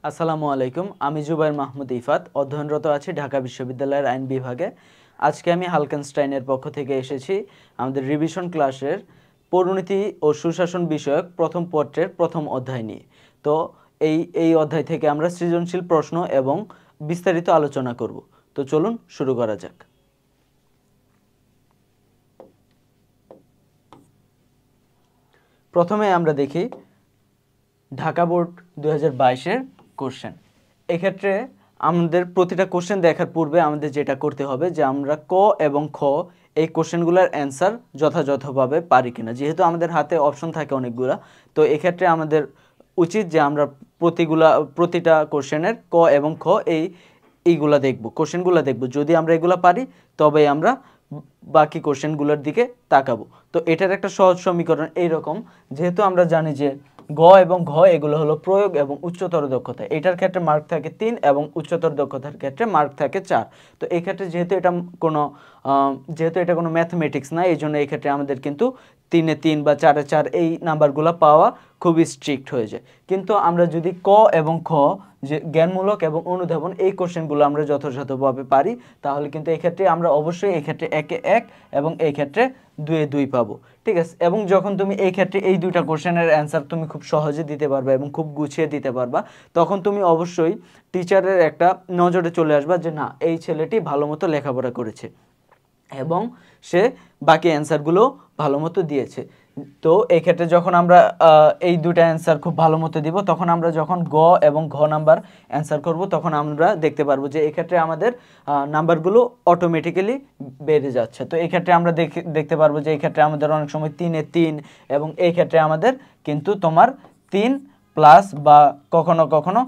আসসালামু আলাইকুম। আমি জুবাইর মাহমুদ ইফাত, অধ্যয়নরত আছি ঢাকা বিশ্ববিদ্যালয়ের আইন বিভাগে। আজকে আমি হালকেনস্টাইনের পক্ষ থেকে এসেছি আমাদের রিভিশন ক্লাসের পরিণতি ও সুশাসন বিষয়ক প্রথম পত্রের প্রথম অধ্যায় নিয়ে। তো এই অধ্যায় থেকে আমরা সৃজনশীল প্রশ্ন এবং বিস্তারিত আলোচনা করব। তো চলুন শুরু করা যাক। প্রথমে আমরা দেখি ঢাকা বোর্ড 2022-এর কোশ্চেন। এক্ষেত্রে আমাদের প্রতিটা কোশ্চেন দেখার পূর্বে আমাদের যেটা করতে হবে যে আমরা ক এবং খ এই কোশ্চেনগুলোর অ্যান্সার যথাযথভাবে পারি কিনা। যেহেতু আমাদের হাতে অপশন থাকে অনেকগুলা, তো এক্ষেত্রে আমাদের উচিত যে আমরা প্রতিটা কোশ্চেনের ক এবং খ এইগুলা দেখব, কোশ্চেনগুলো দেখব। যদি আমরা এগুলা পারি তবেই আমরা বাকি কোশ্চেনগুলোর দিকে তাকাবো। তো এটার একটা সহজ সমীকরণ এইরকম, যেহেতু আমরা জানি যে গ এবং ঘ এগুলো হলো প্রয়োগ এবং উচ্চতর দক্ষতা। এটার ক্ষেত্রে মার্ক থাকে 3 এবং উচ্চতর দক্ষতার ক্ষেত্রে মার্ক থাকে 4। তো এই ক্ষেত্রে যেহেতু এটা কোনো ম্যাথমেটিক্স না, এই জন্য এই ক্ষেত্রে আমাদের কিন্তু 3-এ 3 বা 4-এ 4 এই নাম্বারগুলো পাওয়া খুবই স্ট্রিক্ট হয়ে যায়। কিন্তু আমরা যদি ক এবং খ যে জ্ঞানমূলক এবং অনুধাবন এই কোশ্চেনগুলো আমরা যথাযথভাবে পারি, তাহলে কিন্তু এই ক্ষেত্রে আমরা অবশ্যই এই ক্ষেত্রে 1-এ 1 এবং এই ক্ষেত্রে 2-এ 2 পাবো। ঠিক আছে। এবং যখন তুমি এই ক্ষেত্রে এই দুইটা কোশ্চেনের অ্যান্সার তুমি খুব সহজে দিতে পারবা এবং খুব গুছিয়ে দিতে পারবা, তখন তুমি অবশ্যই টিচারের একটা নজরে চলে আসবা যে না, এই ছেলেটি ভালো মতো লেখাপড়া করেছে এবং সে বাকি অ্যান্সারগুলো ভালো মতো দিয়েছে। তো এই ক্ষেত্রে যখন আমরা এই দুটা অ্যান্সার খুব ভালো মতো দিব, তখন আমরা যখন গ এবং ঘ নাম্বার অ্যান্সার করব, তখন আমরা দেখতে পারবো যে এক্ষেত্রে আমাদের নাম্বারগুলো অটোমেটিক্যালি বেড়ে যাচ্ছে। তো এই ক্ষেত্রে আমরা দেখতে পারবো যে এই ক্ষেত্রে আমাদের অনেক সময় 3-এ 3 এবং এই ক্ষেত্রে আমাদের কিন্তু তোমার 3 প্লাস বা কখনো কখনো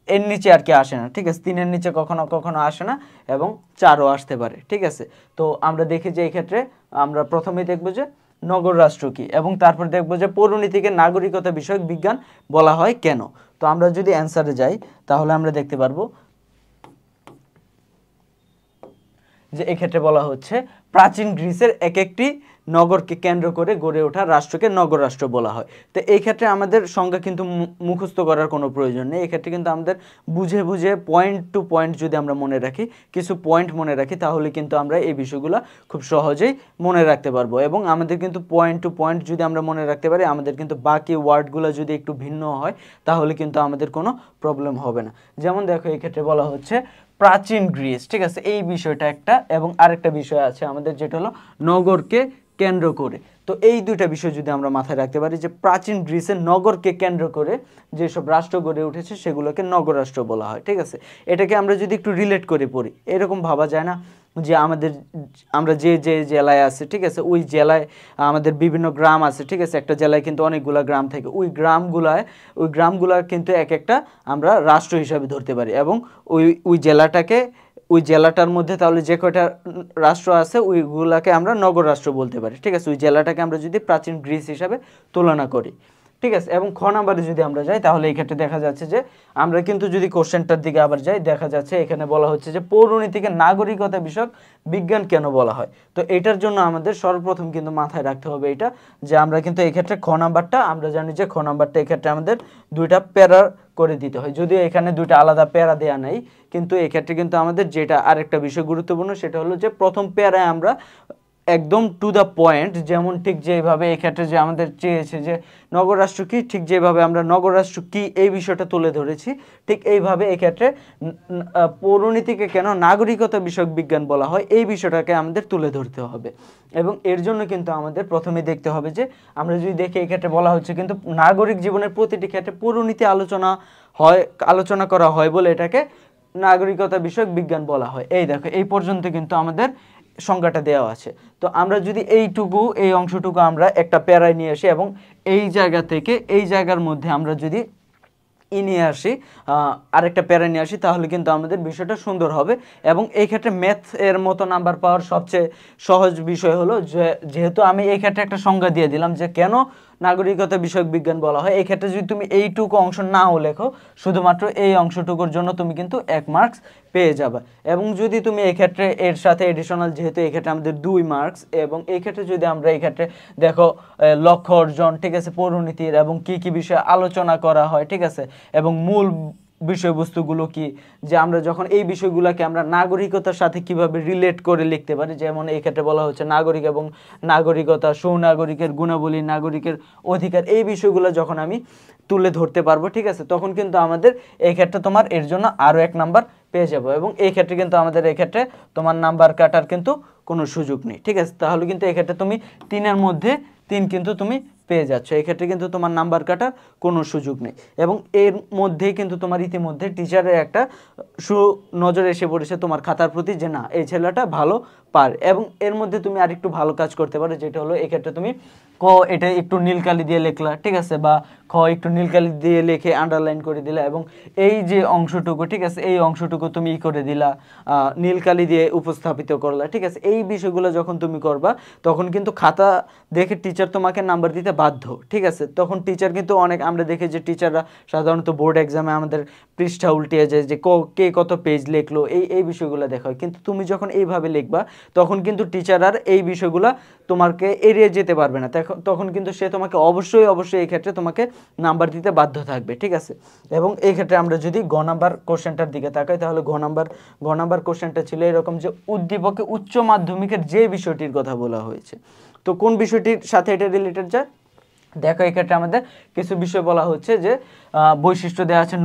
এর নিচে আর কি আসে না। ঠিক আছে, 3-এর নিচে কখনো কখনো আসে না এবং 4ও আসতে পারে। ঠিক আছে। তো আমরা দেখি যে এই ক্ষেত্রে আমরা প্রথমেই দেখব যে নগর রাষ্ট্র কি, এবং তারপর দেখব যে পৌরনীতিকে নাগরিকতা বিষয়ক বিজ্ঞান বলা হয় কেন। তো আমরা যদি অ্যান্সারে যাই তাহলে আমরা দেখতে পারবো যে এক্ষেত্রে বলা হচ্ছে প্রাচীন গ্রিসের এক একটি নগরকে কেন্দ্র করে গড়ে ওঠা রাষ্ট্রকে নগর রাষ্ট্র বলা হয়। তো এই ক্ষেত্রে আমাদের সংজ্ঞা কিন্তু মুখস্থ করার কোনো প্রয়োজন নেই। এক্ষেত্রে কিন্তু আমাদের বুঝে বুঝে পয়েন্ট টু পয়েন্ট যদি আমরা মনে রাখি, কিছু পয়েন্ট মনে রাখি, তাহলে কিন্তু আমরা এই বিষয়গুলো খুব সহজেই মনে রাখতে পারবো। এবং আমাদের কিন্তু পয়েন্ট টু পয়েন্ট যদি আমরা মনে রাখতে পারি, আমাদের কিন্তু বাকি ওয়ার্ডগুলো যদি একটু ভিন্ন হয় তাহলে কিন্তু আমাদের কোনো প্রবলেম হবে না। যেমন দেখো এই ক্ষেত্রে বলা হচ্ছে প্রাচীন গ্রিস। ঠিক আছে, এই বিষয়টা একটা, এবং আরেকটা বিষয় আছে আমাদের যেটা হলো নগরকে কেন্দ্র করে। তো এই দুইটা বিষয় যদি আমরা মাথায় রাখতে পারি যে প্রাচীন গ্রিসের নগরকে কেন্দ্র করে যেসব রাষ্ট্র গড়ে উঠেছে সেগুলোকে নগর রাষ্ট্র বলা হয়। ঠিক আছে, এটাকে আমরা যদি একটু রিলেট করে পড়ি, এরকম ভাবা যায় না যে আমরা যে যে জেলায় আছে, ঠিক আছে, ওই জেলায় আমাদের বিভিন্ন গ্রাম আছে। ঠিক আছে, একটা জেলায় কিন্তু অনেকগুলা গ্রাম থাকে, ওই গ্রামগুলা কিন্তু এক একটা আমরা রাষ্ট্র হিসাবে ধরতে পারি, এবং ওই জেলাটার মধ্যে তাহলে যে কয়টা রাষ্ট্র আছে ওইগুলাকে আমরা নগর রাষ্ট্র বলতে পারি। ঠিক আছে, ওই জেলাটাকে আমরা যদি প্রাচীন গ্রিস হিসাবে তুলনা করি। ঠিক আছে, এবং খ নাম্বারে যদি আমরা যাই তাহলে এই ক্ষেত্রে দেখা যাচ্ছে যে আমরা কিন্তু যদি কোশ্চেনটার দিকে আবার যাই, দেখা যাচ্ছে এখানে বলা হচ্ছে যে পৌরনীতিকে নাগরিকতা বিষয়ক বিজ্ঞান কেন বলা হয়। তো এটার জন্য আমাদের সর্বপ্রথম কিন্তু মাথায় রাখতে হবে এটা, যে আমরা কিন্তু এই ক্ষেত্রে খ নাম্বারটা আমরা জানি যে খ নাম্বারটা এই ক্ষেত্রে আমাদের দুইটা প্যারা করে দিতে হয়, যদিও এখানে দুইটা আলাদা প্যারা দেয়া নাই, কিন্তু এই ক্ষেত্রে কিন্তু আমাদের যেটা আরেকটা বিষয় গুরুত্বপূর্ণ সেটা হলো যে প্রথম প্যারায় আমরা একদম টু দ্য পয়েন্ট, যেমন ঠিক যেভাবে এক্ষেত্রে যে আমাদের চেয়েছে যে নগর রাষ্ট্র কি, ঠিক যেভাবে আমরা নগর রাষ্ট্র কি এই বিষয়টা তুলে ধরেছি, ঠিক এইভাবে এক্ষেত্রে পৌরনীতিকে কেন নাগরিকতা বিষয়ক বিজ্ঞান বলা হয় এই বিষয়টাকে আমাদের তুলে ধরতে হবে। এবং এর জন্য কিন্তু আমাদের প্রথমে দেখতে হবে যে আমরা যদি দেখি এক্ষেত্রে বলা হচ্ছে কিন্তু নাগরিক জীবনের প্রতিটি ক্ষেত্রে পৌরনীতি আলোচনা করা হয় বলে এটাকে নাগরিকতা বিষয়ক বিজ্ঞান বলা হয়। এই দেখো, এই পর্যন্ত কিন্তু আমাদের সংজ্ঞাটা দেওয়া আছে। তো আমরা যদি এই অংশটুকু আমরা একটা প্যারায় নিয়ে আসি এবং এই জায়গা থেকে এই জায়গার মধ্যে আমরা যদি নিয়ে আসি, আরেকটা প্যারা নিয়ে আসি, তাহলে কিন্তু আমাদের বিষয়টা সুন্দর হবে। এবং এই ক্ষেত্রে ম্যাথ এর মতো নাম্বার পাওয়ার সবচেয়ে সহজ বিষয় হলো যেহেতু আমি এই ক্ষেত্রে একটা সংজ্ঞা দিয়ে দিলাম যে কেন নাগরিকতা বিষয়ক বিজ্ঞান বলা হয়। এই ক্ষেত্রে যদি তুমি এইটুকু অংশ নাও লেখো, শুধুমাত্র এই অংশটুকুর জন্য তুমি কিন্তু 1 মার্কস পেয়ে যাবে। এবং যদি তুমি এই ক্ষেত্রে এর সাথে এডিশনাল, যেহেতু এই ক্ষেত্রে আমাদের 2 মার্কস, এবং এই ক্ষেত্রে যদি আমরা এই ক্ষেত্রে দেখো লক্ষ্য অর্জন, ঠিক আছে, পৌরনীতির এবং কি কি বিষয়ে আলোচনা করা হয়, ঠিক আছে, এবং মূল বিষয়বস্তুগুলো কি, যে আমরা যখন এই বিষয়গুলোকে আমরা নাগরিকতার সাথে কিভাবে রিলেট করে লিখতে পারি, যেমন এই ক্ষেত্রে বলা হচ্ছে নাগরিক এবং নাগরিকতা, সুনাগরিকের গুণাবলী, নাগরিকের অধিকার, এই বিষয়গুলো যখন আমি তুলে ধরতে পারবো, ঠিক আছে, তখন কিন্তু আমাদের এই ক্ষেত্রে তোমার এর জন্য আরও 1 নাম্বার পেয়ে যাবো। এবং এই ক্ষেত্রে কিন্তু আমাদের এই ক্ষেত্রে তোমার নাম্বার কাটার কিন্তু কোনো সুযোগ নেই, ঠিক আছে। তাহলে কিন্তু এই ক্ষেত্রে তুমি 3-এর মধ্যে 3 কিন্তু তুমি পেয়ে যাচ্ছ, এই ক্ষেত্রে কিন্তু তোমার নাম্বার কাটার কোনো সুযোগ নেই। এবং এর মধ্যেই কিন্তু তোমার ইতিমধ্যে টিচারের একটা সুনজর এসে পড়েছে তোমার খাতার প্রতি, যে না এই ছেলেটা ভালো পারে। এবং এর মধ্যে তুমি আরেকটু ভালো কাজ করতে পারো, যেটা হলো এই ক্ষেত্রে তুমি ক এটা একটু নীলকালি দিয়ে লিখলা, ঠিক আছে, বা খ একটু নীলকালি দিয়ে লিখে আন্ডারলাইন করে দিলা, এবং এই যে অংশটুকু, ঠিক আছে, এই অংশটুকু তুমি করে দিলা, নীলকালি দিয়ে উপস্থাপিত করলা, ঠিক আছে। এই বিষয়গুলো যখন তুমি করবা, তখন কিন্তু খাতা দেখে টিচার তোমাকে নাম্বার দিতে বাধ্য, ঠিক আছে। তখন টিচার কিন্তু অনেক, আমরা দেখি যে টিচাররা সাধারণত বোর্ড এক্সামে আমাদের পৃষ্ঠা উল্টিয়ে যায়, যে কে কত পেজ লিখলো, এই বিষয়গুলো দেখা হয়। কিন্তু তুমি যখন এইভাবে লিখবা, তখন কিন্তু টিচার আর এই বিষয়গুলো তোমাকে এড়িয়ে যেতে পারবে না, তখন কিন্তু সে তোমাকে অবশ্যই এই ক্ষেত্রে তোমাকে নাম্বার দিতে বাধ্য থাকবে, ঠিক আছে। এবং এই ক্ষেত্রে আমরা যদি গ নাম্বার কোশ্চেনটার দিকে তাকাই, তাহলে গ নাম্বার কোশ্চেনটা ছিল এরকম, যে উদ্দীপকে উচ্চ মাধ্যমিকের যে বিষয়টির কথা বলা হয়েছে, তো কোন বিষয়টির সাথে এটা রিলেটেড যায়, দেখো এই ক্ষেত্রে আমাদের কিছু বিষয় বলা হচ্ছে, যে বৈশিষ্ট্য দেওয়া আছে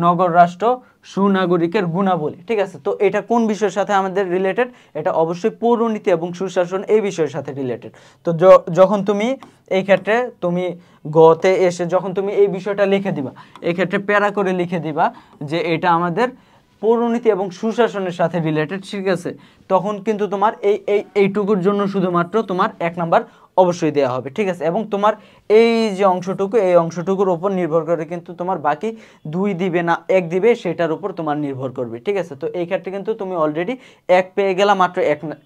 নগর রাষ্ট্র সুনাগরিকের গুণাবলী, ঠিক আছে। তো এটা কোন বিষয়ের সাথে আমাদের রিলেটেড, এটা অবশ্যই পৌরনীতি এবং সুশাসন এই বিষয়ের সাথে রিলেটেড। তো যখন তুমি এই ক্ষেত্রে তুমি গতে এসে যখন তুমি এই বিষয়টা লিখে দিবা, এই ক্ষেত্রে প্যারা করে লিখে দিবা যে এটা আমাদের পৌরনীতি এবং সুশাসনের সাথে রিলেটেড, ঠিক আছে, তখন কিন্তু তোমার এইটুকুর জন্য শুধুমাত্র তোমার 1 নাম্বার অবশ্যই দেওয়া হবে, ঠিক আছে। এবং তোমার এই যে অংশটুকু, এই অংশটুকুর উপর নির্ভর করে কিন্তু তোমার বাকি 2 দিবে না 1 দিবে, সেটার উপর তোমার নির্ভর করবে, ঠিক আছে। তো এই ক্ষেত্রে কিন্তু তুমি অলরেডি 1 পেয়ে গেলা মাত্র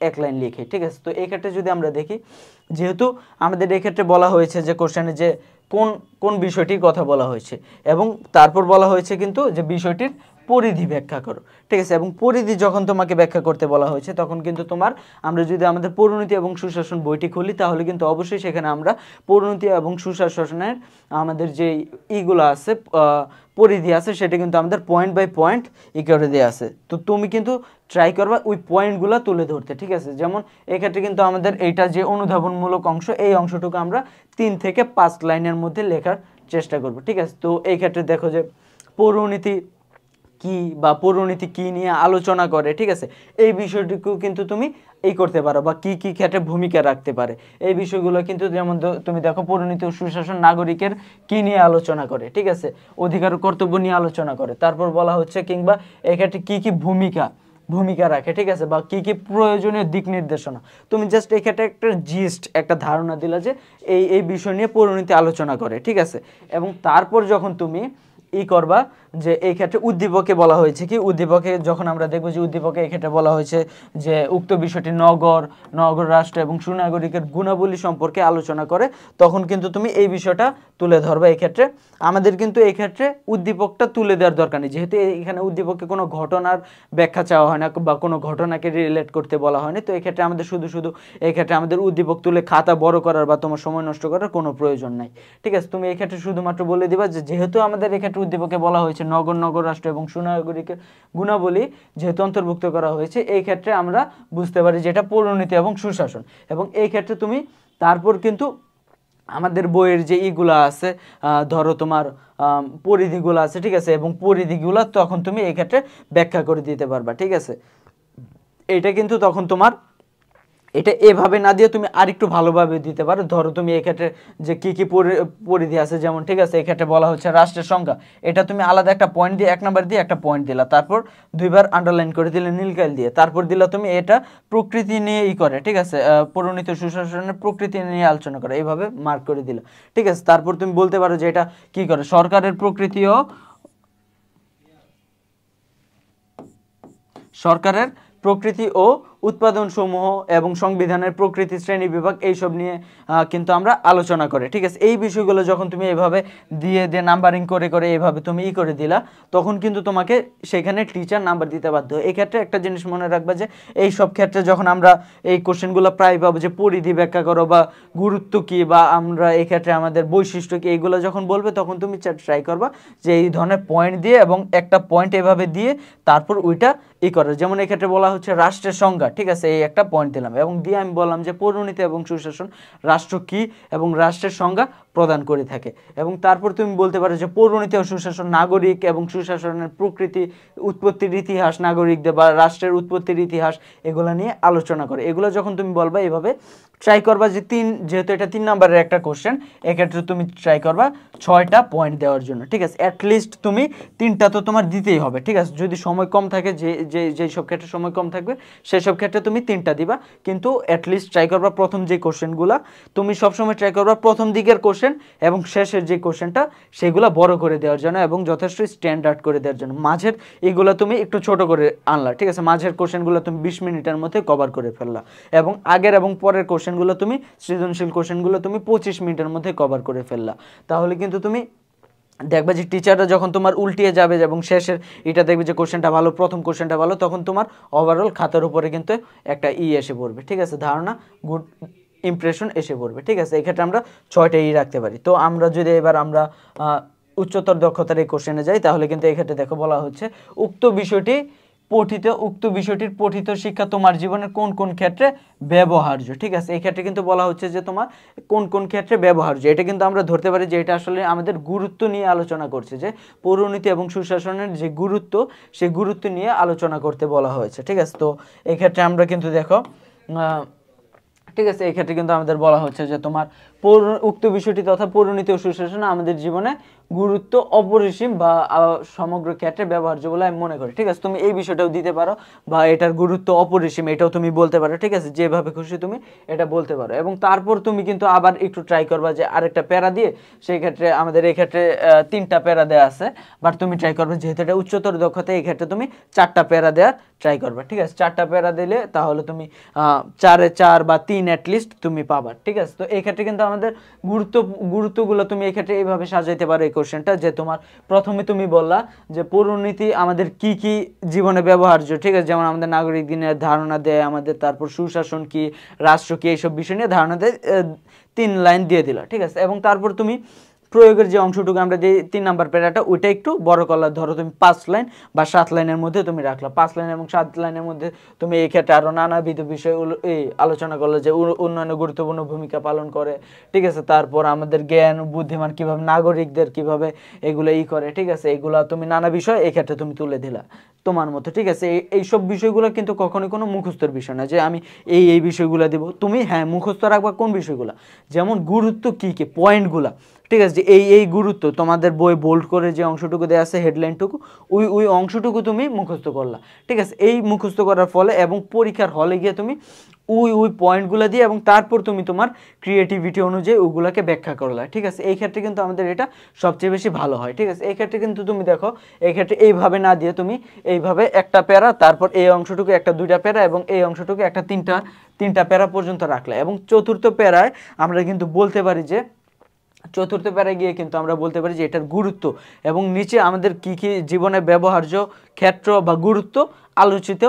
এক লাইন লিখে, ঠিক আছে। তো এই ক্ষেত্রে যদি আমরা দেখি, যেহেতু আমাদের এই ক্ষেত্রে বলা হয়েছে যে কোশ্চেনে যে কোন বিষয়টির কথা বলা হয়েছে, এবং তারপর বলা হয়েছে কিন্তু যে বিষয়টির পরিধি ব্যাখ্যা করো, ঠিক আছে। এবং পরিধি যখন তোমাকে ব্যাখ্যা করতে বলা হয়েছে, তখন কিন্তু আমরা যদি আমাদের পৌরনীতি এবং সুশাসন বইটি খুলি, তাহলে কিন্তু অবশ্যই সেখানে আমরা পৌরনীতি এবং সুশাসনের আমাদের যে ইগুলো আছে, পরিধি আছে, সেটা কিন্তু আমাদের পয়েন্ট বাই পয়েন্ট করে দেওয়া আছে। তো তুমি কিন্তু ট্রাই করবা ওই পয়েন্টগুলো তুলে ধরতে, ঠিক আছে। যেমন এক্ষেত্রে কিন্তু আমাদের এইটা যে অনুধাবনমূলক অংশ, এই অংশটুকু আমরা 3 থেকে 5 লাইনের মধ্যে লেখার চেষ্টা করব, ঠিক আছে। তো এই ক্ষেত্রে দেখো যে পৌরনীতি কি বা পৌরনীতি কি নিয়ে আলোচনা করে, ঠিক আছে, এই বিষয়টুকু কিন্তু তুমি করতে পারো, বা কি ক্ষেত্রে ভূমিকা রাখতে পারে এই বিষয়গুলো কিন্তু, যেমন তুমি দেখো পৌরনীতি ও সুশাসন নাগরিকের কি নিয়ে আলোচনা করে, ঠিক আছে, অধিকার ও কর্তব্য নিয়ে আলোচনা করে, তারপর বলা হচ্ছে কিংবা এক্ষেত্রে কি ভূমিকা রাখে, ঠিক আছে, বা কি প্রয়োজনীয় দিক নির্দেশনা। তুমি জাস্ট এই ক্ষেত্রে একটা ধারণা দিলা যে এই বিষয় নিয়ে পৌরনীতি আলোচনা করে, ঠিক আছে। এবং তারপর যখন তুমি করবা, যে এই ক্ষেত্রে উদ্দীপকে বলা হয়েছে কি, উদ্দীপকে যখন আমরা দেখবো যে উদ্দীপকে এই ক্ষেত্রে বলা হয়েছে যে উক্ত বিষয়টি নগর রাষ্ট্র এবং সুনাগরিকের গুণাবলী সম্পর্কে আলোচনা করে, তখন কিন্তু তুমি এই বিষয়টা তুলে ধরবে। এই ক্ষেত্রে আমাদের কিন্তু এই ক্ষেত্রে উদ্দীপকটা তুলে দেওয়ার দরকার নেই, যেহেতু এখানে উদ্দীপকে কোনো ঘটনার ব্যাখ্যা চাওয়া হয় না বা কোনো ঘটনাকে রিলেট করতে বলা হয়নি। তো এই ক্ষেত্রে আমাদের শুধু এই ক্ষেত্রে আমাদের উদ্দীপক তুলে খাতা বড় করার বা তোমার সময় নষ্ট করার কোনো প্রয়োজন নাই, ঠিক আছে। তুমি এই ক্ষেত্রে শুধুমাত্র বলে দিবা যে যেহেতু আমাদের এই ক্ষেত্রে উদ্দীপকে বলা হয়েছে নগর রাষ্ট্র এবং সুনাগরিকের গুণাবলী যেহেতু অন্তর্ভুক্ত করা হয়েছে, এই ক্ষেত্রে আমরা বুঝতে পারি যে এটা পৌরনীতি এবং সুশাসন। এবং এই ক্ষেত্রে তুমি তারপর কিন্তু আমাদের বইয়ের যে ইগুলা আছে, ধরো তোমার পরিধিগুলো আছে, ঠিক আছে, এবং পরিধিগুলো তখন তুমি এই ক্ষেত্রে ব্যাখ্যা করে দিতে পারবা, ঠিক আছে। এটা কিন্তু তখন তোমার এটা এভাবে না দিয়ে তুমি আরেকটু ভালোভাবে দিতে পারো। ধরো তুমি এই ক্ষেত্রে যে কি পরিধি আছে, যেমন ঠিক আছে এই ক্ষেত্রে বলা হচ্ছে রাষ্ট্রের সংখ্যা, এটা তুমি আলাদা একটা পয়েন্ট দিয়ে 1 নাম্বার দিয়ে একটা পয়েন্ট দিলা, তারপর 2 বার আন্ডারলাইন করে দিলে নীলকাল দিয়ে, তারপর দিলা তুমি এটা প্রকৃতি নিয়ে করে, ঠিক আছে, পৌরনীতি সুশাসনের প্রকৃতি নিয়ে আলোচনা করে, এইভাবে মার্ক করে দিলা, ঠিক আছে। তারপর তুমি বলতে পারো যে এটা কি করে, সরকারের প্রকৃতি ও উৎপাদন সমূহ এবং সংবিধানের প্রকৃতি, শ্রেণী বিভাগ এইসব নিয়ে কিন্তু আমরা আলোচনা করে, ঠিক আছে। এই বিষয়গুলো যখন তুমি এইভাবে দিয়ে দিয়ে নাম্বারিং করে করে এইভাবে তুমি করে দিলা, তখন কিন্তু তোমাকে সেখানে টিচার নাম্বার দিতে বাধ্য। এই ক্ষেত্রে একটা জিনিস মনে রাখবা যে এই সব ক্ষেত্রে যখন আমরা এই কোশ্চেনগুলো প্রায় পাবো যে পরিধি ব্যাখ্যা করো বা গুরুত্ব কি, বা আমরা এই ক্ষেত্রে আমাদের বৈশিষ্ট্য কি, এইগুলো যখন বলবে তখন তুমি ট্রাই করবা যে এই ধরনের পয়েন্ট দিয়ে এবং একটা পয়েন্ট এভাবে দিয়ে তারপর ওইটা করে। যেমন এই ক্ষেত্রে বলা হচ্ছে রাষ্ট্রের সংজ্ঞা, ঠিক আছে, এই একটা পয়েন্ট দিলাম এবং দিয়ে আমি বললাম যে পৌরনীতি এবং সুশাসন রাষ্ট্র কি এবং রাষ্ট্রের সংজ্ঞা প্রদান করে থাকে। এবং তারপর তুমি বলতে পারো যে পৌরনীতি ও সুশাসন নাগরিক এবং সুশাসনের প্রকৃতি, উৎপত্তির ইতিহাস, নাগরিকদের বা রাষ্ট্রের উৎপত্তির ইতিহাস, এগুলো নিয়ে আলোচনা করে। এগুলো যখন তুমি বলবা এইভাবে ট্রাই করবা যে যেহেতু এটা 3 নম্বরের একটা কোশ্চেন, এক্ষেত্রে তুমি ট্রাই করবা 6টা পয়েন্ট দেওয়ার জন্য, ঠিক আছে। অ্যাটলিস্ট তুমি 3টা তো তোমার দিতেই হবে, ঠিক আছে। যদি সময় কম থাকে, যেই সব ক্ষেত্রে সময় কম থাকবে সেই সব ক্ষেত্রে তুমি 3টা দিবা, কিন্তু অ্যাটলিস্ট ট্রাই করবা প্রথম যে কোশ্চেনগুলো, তুমি সবসময় ট্রাই করবা প্রথম দিকের কোশ্চেন এবং শেষের যে কোশ্চেনটা সেগুলো বড় করে দেওয়ার জন্য এবং যথেষ্ট স্ট্যান্ডার্ড করে দেওয়ার জন্য। মাঝের এগুলো তুমি একটু ছোট করে আনলা, ঠিক আছে। মাঝের কোশ্চেনগুলো তুমি 20 মিনিটের মধ্যে কভার করে ফেললা এবং আগের এবং পরের কোশ্চেনগুলো তুমি, সৃজনশীল কোশ্চেনগুলো তুমি 25 মিনিটের মধ্যে কভার করে ফেললা। তাহলে কিন্তু তুমি দেখবে যে টিচাররা যখন তোমার উল্টিয়ে যাবে এবং শেষের এটা দেখবে যে কোশ্চেনটা ভালো, প্রথম কোশ্চেনটা ভালো, তখন তোমার ওভারঅল খাতার উপরে কিন্তু একটা এসে পড়বে, ঠিক আছে, ধারণা, গুড ইমপ্রেশন এসে পড়বে, ঠিক আছে। এই ক্ষেত্রে আমরা 6টা রাখতে পারি। তো আমরা যদি এবার আমরা উচ্চতর দক্ষতার এই কোশ্চেনে যাই, তাহলে কিন্তু এই ক্ষেত্রে দেখো বলা হচ্ছে উক্ত বিষয়টির পঠিত শিক্ষা তোমার জীবনের কোন কোন ক্ষেত্রে ব্যবহার্য, ঠিক আছে। এই ক্ষেত্রে কিন্তু বলা হচ্ছে যে তোমার কোন কোন ক্ষেত্রে ব্যবহার্য। এটা কিন্তু আমরা ধরতে পারি যে এটা আসলে আমাদের গুরুত্ব নিয়ে আলোচনা করছে, যে পৌরনীতি এবং সুশাসনের যে গুরুত্ব, সেই গুরুত্ব নিয়ে আলোচনা করতে বলা হয়েছে, ঠিক আছে। তো এই ক্ষেত্রে আমরা কিন্তু দেখো ঠিক আছে, এই ক্ষেত্রে কিন্তু আমাদের বলা হচ্ছে যে তোমার উক্ত বিষয়টি তথা পৌরনীতি ও সুশাসন আমাদের জীবনে গুরুত্ব অপরিসীম বা সমগ্র ক্ষেত্রে ব্যবহার্য বলে আমি মনে করি, ঠিক আছে। তুমি এই বিষয়টাও দিতে পারো বা এটার গুরুত্ব অপরিসীম এটাও তুমি বলতে পারো, ঠিক আছে, যেভাবে খুশি তুমি এটা বলতে পারো। এবং তারপর তুমি কিন্তু আবার একটু ট্রাই করবা যে আরেকটা প্যারা দিয়ে, সেই ক্ষেত্রে আমাদের এই ক্ষেত্রে 3টা প্যারা দেওয়া আছে, বাট তুমি ট্রাই করবে যেহেতু এটা উচ্চতর দক্ষতা, এই ক্ষেত্রে তুমি 4টা প্যারা দেওয়ার ট্রাই করবা, ঠিক আছে। 4টা প্যারা দিলে তাহলে তুমি 4-এ 4 বা 3 অ্যাটলিস্ট তুমি পাবা, ঠিক আছে। তো এই ক্ষেত্রে কিন্তু আমাদের গুরুত্বগুলো তুমি এই ক্ষেত্রে এইভাবে সাজাইতে পারো এই কোশ্চেনটা, যে তোমার প্রথমে তুমি বললা যে পৌরনীতি আমাদের কি কি জীবনে ব্যবহার্য, ঠিক আছে, যেমন আমাদের নাগরিক দিনের ধারণা দেয় আমাদের, তারপর সুশাসন কি, রাষ্ট্র কি, এইসব বিষয় নিয়ে ধারণা দেয়, 3 লাইন দিয়ে দিলা, ঠিক আছে। এবং তারপর তুমি প্রয়োগের যে অংশটুকু আমরা যে 3 নাম্বার প্যারাটা, ওইটা একটু বড় করলা, ধরো তুমি 5 লাইন বা 7 লাইনের মধ্যে তুমি রাখলা। 5 লাইন এবং 7 লাইনের মধ্যে তুমি এই ক্ষেত্রে আরো নানাবিধ বিষয় আলোচনা করলে, যে উন্নয়নে গুরুত্বপূর্ণ ভূমিকা পালন করে, ঠিক আছে। তারপর আমাদের জ্ঞান বুদ্ধিমান কিভাবে, নাগরিকদের কিভাবে এগুলো করে, ঠিক আছে, এগুলা তুমি নানা বিষয় এই ক্ষেত্রে তুমি তুলে দিলা তোমার মতো, ঠিক আছে। এইসব বিষয়গুলো কিন্তু কখনোই কোনো মুখস্থর বিষয় না যে আমি এই বিষয়গুলো দেবো। তুমি হ্যাঁ মুখস্থ রাখবা কোন বিষয়গুলো, যেমন গুরুত্ব কি কি, পয়েন্টগুলা, ঠিক আছে, যে এই গুরুত্ব তোমাদের বই বোল্ড করে যে অংশটুকু দেওয়া আছে হেডলাইনটুকু, ওই অংশটুকু তুমি মুখস্থ করলা, ঠিক আছে। এই মুখস্থ করার ফলে এবং পরীক্ষার হলে গিয়ে তুমি ওই পয়েন্টগুলো দিয়ে এবং তারপর তুমি তোমার ক্রিয়েটিভিটি অনুযায়ী ওগুলোকে ব্যাখ্যা করলা, ঠিক আছে। এই ক্ষেত্রে কিন্তু আমাদের এটা সবচেয়ে বেশি ভালো হয়, ঠিক আছে। এই ক্ষেত্রে কিন্তু তুমি দেখো এই ক্ষেত্রে এইভাবে না দিয়ে তুমি এইভাবে একটা প্যারা, তারপর এই অংশটুকু একটা 2টা প্যারা এবং এই অংশটুকু একটা 3টা প্যারা পর্যন্ত রাখলা। এবং চতুর্থ প্যারায় আমরা কিন্তু বলতে পারি যে, চতুর্থ প্যারায় গিয়ে কিন্তু আমরা বলতে পারি যে এটার গুরুত্ব এবং নিচে আমাদের কি কি জীবনে ব্যবহার্য ক্ষেত্র বা গুরুত্ব আলোচিত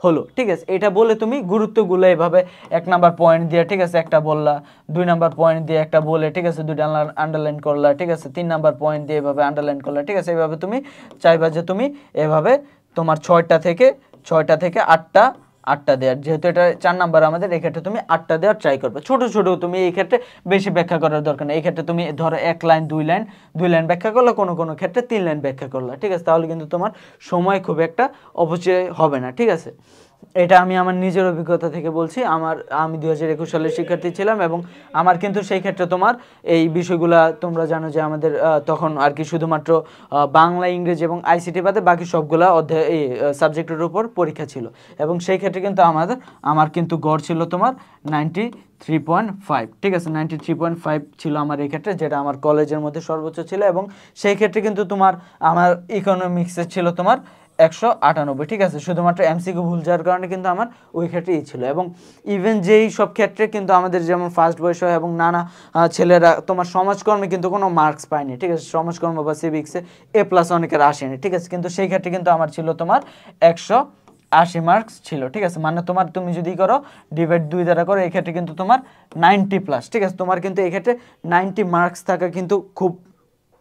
হলো, ঠিক আছে। এটা বলে তুমি গুরুত্বগুলো এভাবে 1 নাম্বার পয়েন্ট দিয়ে, ঠিক আছে, একটা বললা, 2 নাম্বার পয়েন্ট দিয়ে একটা বলে, ঠিক আছে, 2টা আন্ডারলাইন করলা, ঠিক আছে, 3 নাম্বার পয়েন্ট দিয়ে এভাবে আন্ডারলাইন করলা, ঠিক আছে। এইভাবে তুমি চাইবা যে তুমি এভাবে তোমার 6টা থেকে 8টা দেওয়ার, যেহেতু এটা 4 নাম্বার আমাদের, এই ক্ষেত্রে তুমি 8টা দেওয়ার ট্রাই করবে। ছোট তুমি এই ক্ষেত্রে বেশি ব্যাখ্যা করার দরকার নেই। এই ক্ষেত্রে তুমি ধরো 1 লাইন 2 লাইন ব্যাখ্যা করলে, কোনো ক্ষেত্রে 3 লাইন ব্যাখ্যা করলা, ঠিক আছে। তাহলে কিন্তু তোমার সময় খুব একটা অপচয় হবে না, ঠিক আছে। এটা আমি আমার নিজের অভিজ্ঞতা থেকে বলছি। আমি 2021 সালের শিক্ষার্থী ছিলাম এবং আমার কিন্তু সেই ক্ষেত্রে তোমার এই বিষয়গুলা তোমরা জানো যে আমাদের তখন আর কি শুধুমাত্র বাংলা, ইংরেজি এবং আইসিটি বাদে বাকি সবগুলা অধ্যায় এই সাবজেক্টের উপর পরীক্ষা ছিল। এবং সেই ক্ষেত্রে কিন্তু আমার কিন্তু গড় ছিল তোমার 93.5, ঠিক আছে, 93.5 ছিল আমার এই ক্ষেত্রে, যেটা আমার কলেজের মধ্যে সর্বোচ্চ ছিল। এবং সেই ক্ষেত্রে কিন্তু আমার ইকোনমিক্সে ছিল তোমার 198, ঠিক আছে। শুধুমাত্র এমসিকিউ ভুল যাওয়ার কারণে কিন্তু আমার ওই ক্ষেত্রে ছিল। এবং ইভেন যেই সব ক্ষেত্রে কিন্তু আমাদের যেমন ফার্স্ট বয়স এবং নানা ছেলেরা তোমার সমাজকর্মে কিন্তু কোনো মার্কস পায়নি, ঠিক আছে। সমাজকর্ম বা সিভিক্সে A+ অনেকের আসেনি, ঠিক আছে। কিন্তু সেই ক্ষেত্রে কিন্তু আমার ছিল তোমার 180 মার্কস ছিল, ঠিক আছে। মানে তুমি যদি করো ডিভাইড 2 দ্বারা করো, এই ক্ষেত্রে কিন্তু তোমার 90+, ঠিক আছে। তোমার কিন্তু এই ক্ষেত্রে 90 মার্কস থাকা কিন্তু খুব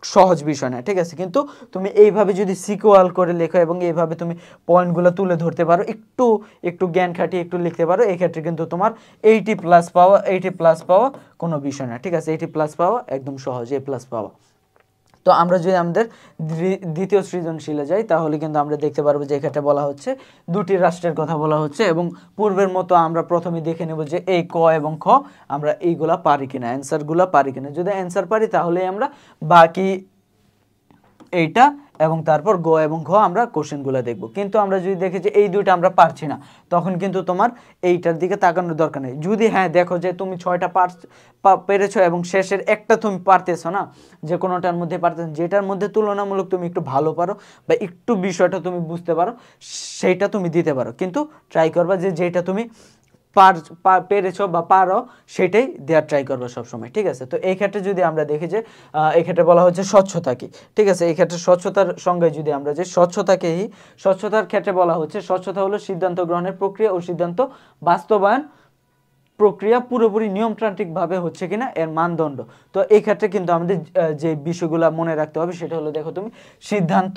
সহজ বিষয় না, ঠিক আছে। কিন্তু তুমি এইভাবে যদি সিকুয়াল করে লেখো এবং এইভাবে তুমি পয়েন্টগুলো তুলে ধরতে পারো, একটু জ্ঞান খাটিয়ে একটু লিখতে পারো, এই ক্ষেত্রে কিন্তু তোমার 80+ পাওয়া কোনো বিষয় না, ঠিক আছে। 80+ পাওয়া একদম সহজ, A+ পাওয়া। তো আমরা যদি আমাদের দ্বিতীয় সৃজনশীলে যাই, তাহলে কিন্তু আমরা দেখতে পারবো যে এক্ষেত্রে বলা হচ্ছে দুটি রাষ্ট্রের কথা বলা হচ্ছে। এবং পূর্বের মতো আমরা প্রথমে দেখে নেব যে এই ক এবং খ আমরা এইগুলা পারি কিনা, অ্যান্সারগুলো পারি কিনা। যদি অ্যান্সার পারি তাহলে আমরা বাকি এইটা এবং তারপর গ এবং ঘ আমরা কোশ্চেনগুলো দেখব। কিন্তু আমরা যদি দেখি যে এই দুইটা আমরা পারছি না, তখন কিন্তু তোমার এইটার দিকে তাকানোর দরকার নেই। যদি হ্যাঁ দেখো যে তুমি 6টা পেরেছো এবং শেষের একটা তুমি পারতেছো না, যে কোনোটার মধ্যে পারতেছো, যেটার মধ্যে তুলনামূলক তুমি একটু ভালো পারো বা একটু বিষয়টা তুমি বুঝতে পারো, সেইটা তুমি দিতে পারো। কিন্তু ট্রাই করবা যে যেটা তুমি পেরেছো বা পারো সেটাই দেওয়ার ট্রাই করবো সবসময়, ঠিক আছে। তো এই ক্ষেত্রে যদি আমরা দেখি যে এই ক্ষেত্রে বলা হচ্ছে স্বচ্ছতা কি, ঠিক আছে। এই ক্ষেত্রে স্বচ্ছতার সংজ্ঞায় যদি আমরা যে স্বচ্ছতার ক্ষেত্রে বলা হচ্ছে স্বচ্ছতা হলো সিদ্ধান্ত গ্রহণের প্রক্রিয়া ও সিদ্ধান্ত বাস্তবায়ন প্রক্রিয়া পুরোপুরি নিয়মতান্ত্রিকভাবে হচ্ছে কিনা এর মানদণ্ড। তো এই ক্ষেত্রে কিন্তু আমাদের যে বিষয়গুলো মনে রাখতে হবে সেটা হলো, দেখো তুমি সিদ্ধান্ত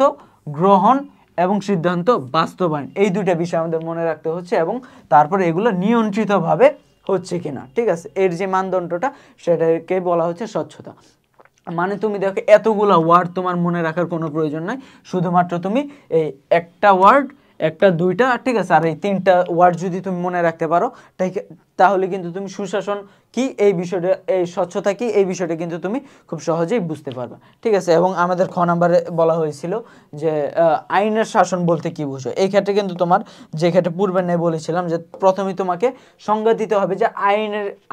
গ্রহণ এবং সিদ্ধান্ত বাস্তবায়ন, এই দুইটা বিষয় আমাদের মনে রাখতে হচ্ছে এবং তারপরে এগুলো নিয়ন্ত্রিতভাবে হচ্ছে কিনা, ঠিক আছে। এর যে মানদণ্ডটা সেটাকে বলা হচ্ছে স্বচ্ছতা। মানে তুমি দেখো এতগুলা ওয়ার্ড তোমার মনে রাখার কোনো প্রয়োজন নাই, শুধুমাত্র তুমি এই একটা ওয়ার্ড, একটা দুইটা, ঠিক আছে, আর এই 3টা ওয়ার্ড যদি তুমি মনে রাখতে পারো, তাহলে কিন্তু তুমি সুশাসন কি এই বিষয়টা, এই স্বচ্ছতা কি এই বিষয়টা কিন্তু তুমি খুব সহজেই বুঝতে পারবে, ঠিক আছে। এবং আমাদের খ নাম্বারে বলা হয়েছিল যে আইনের শাসন বলতে কি বুঝো। এই ক্ষেত্রে কিন্তু তোমার যে ক্ষেত্রে পূর্বে নেই বলেছিলাম যে প্রথমে তোমাকে সংজ্ঞা দিতে হবে যে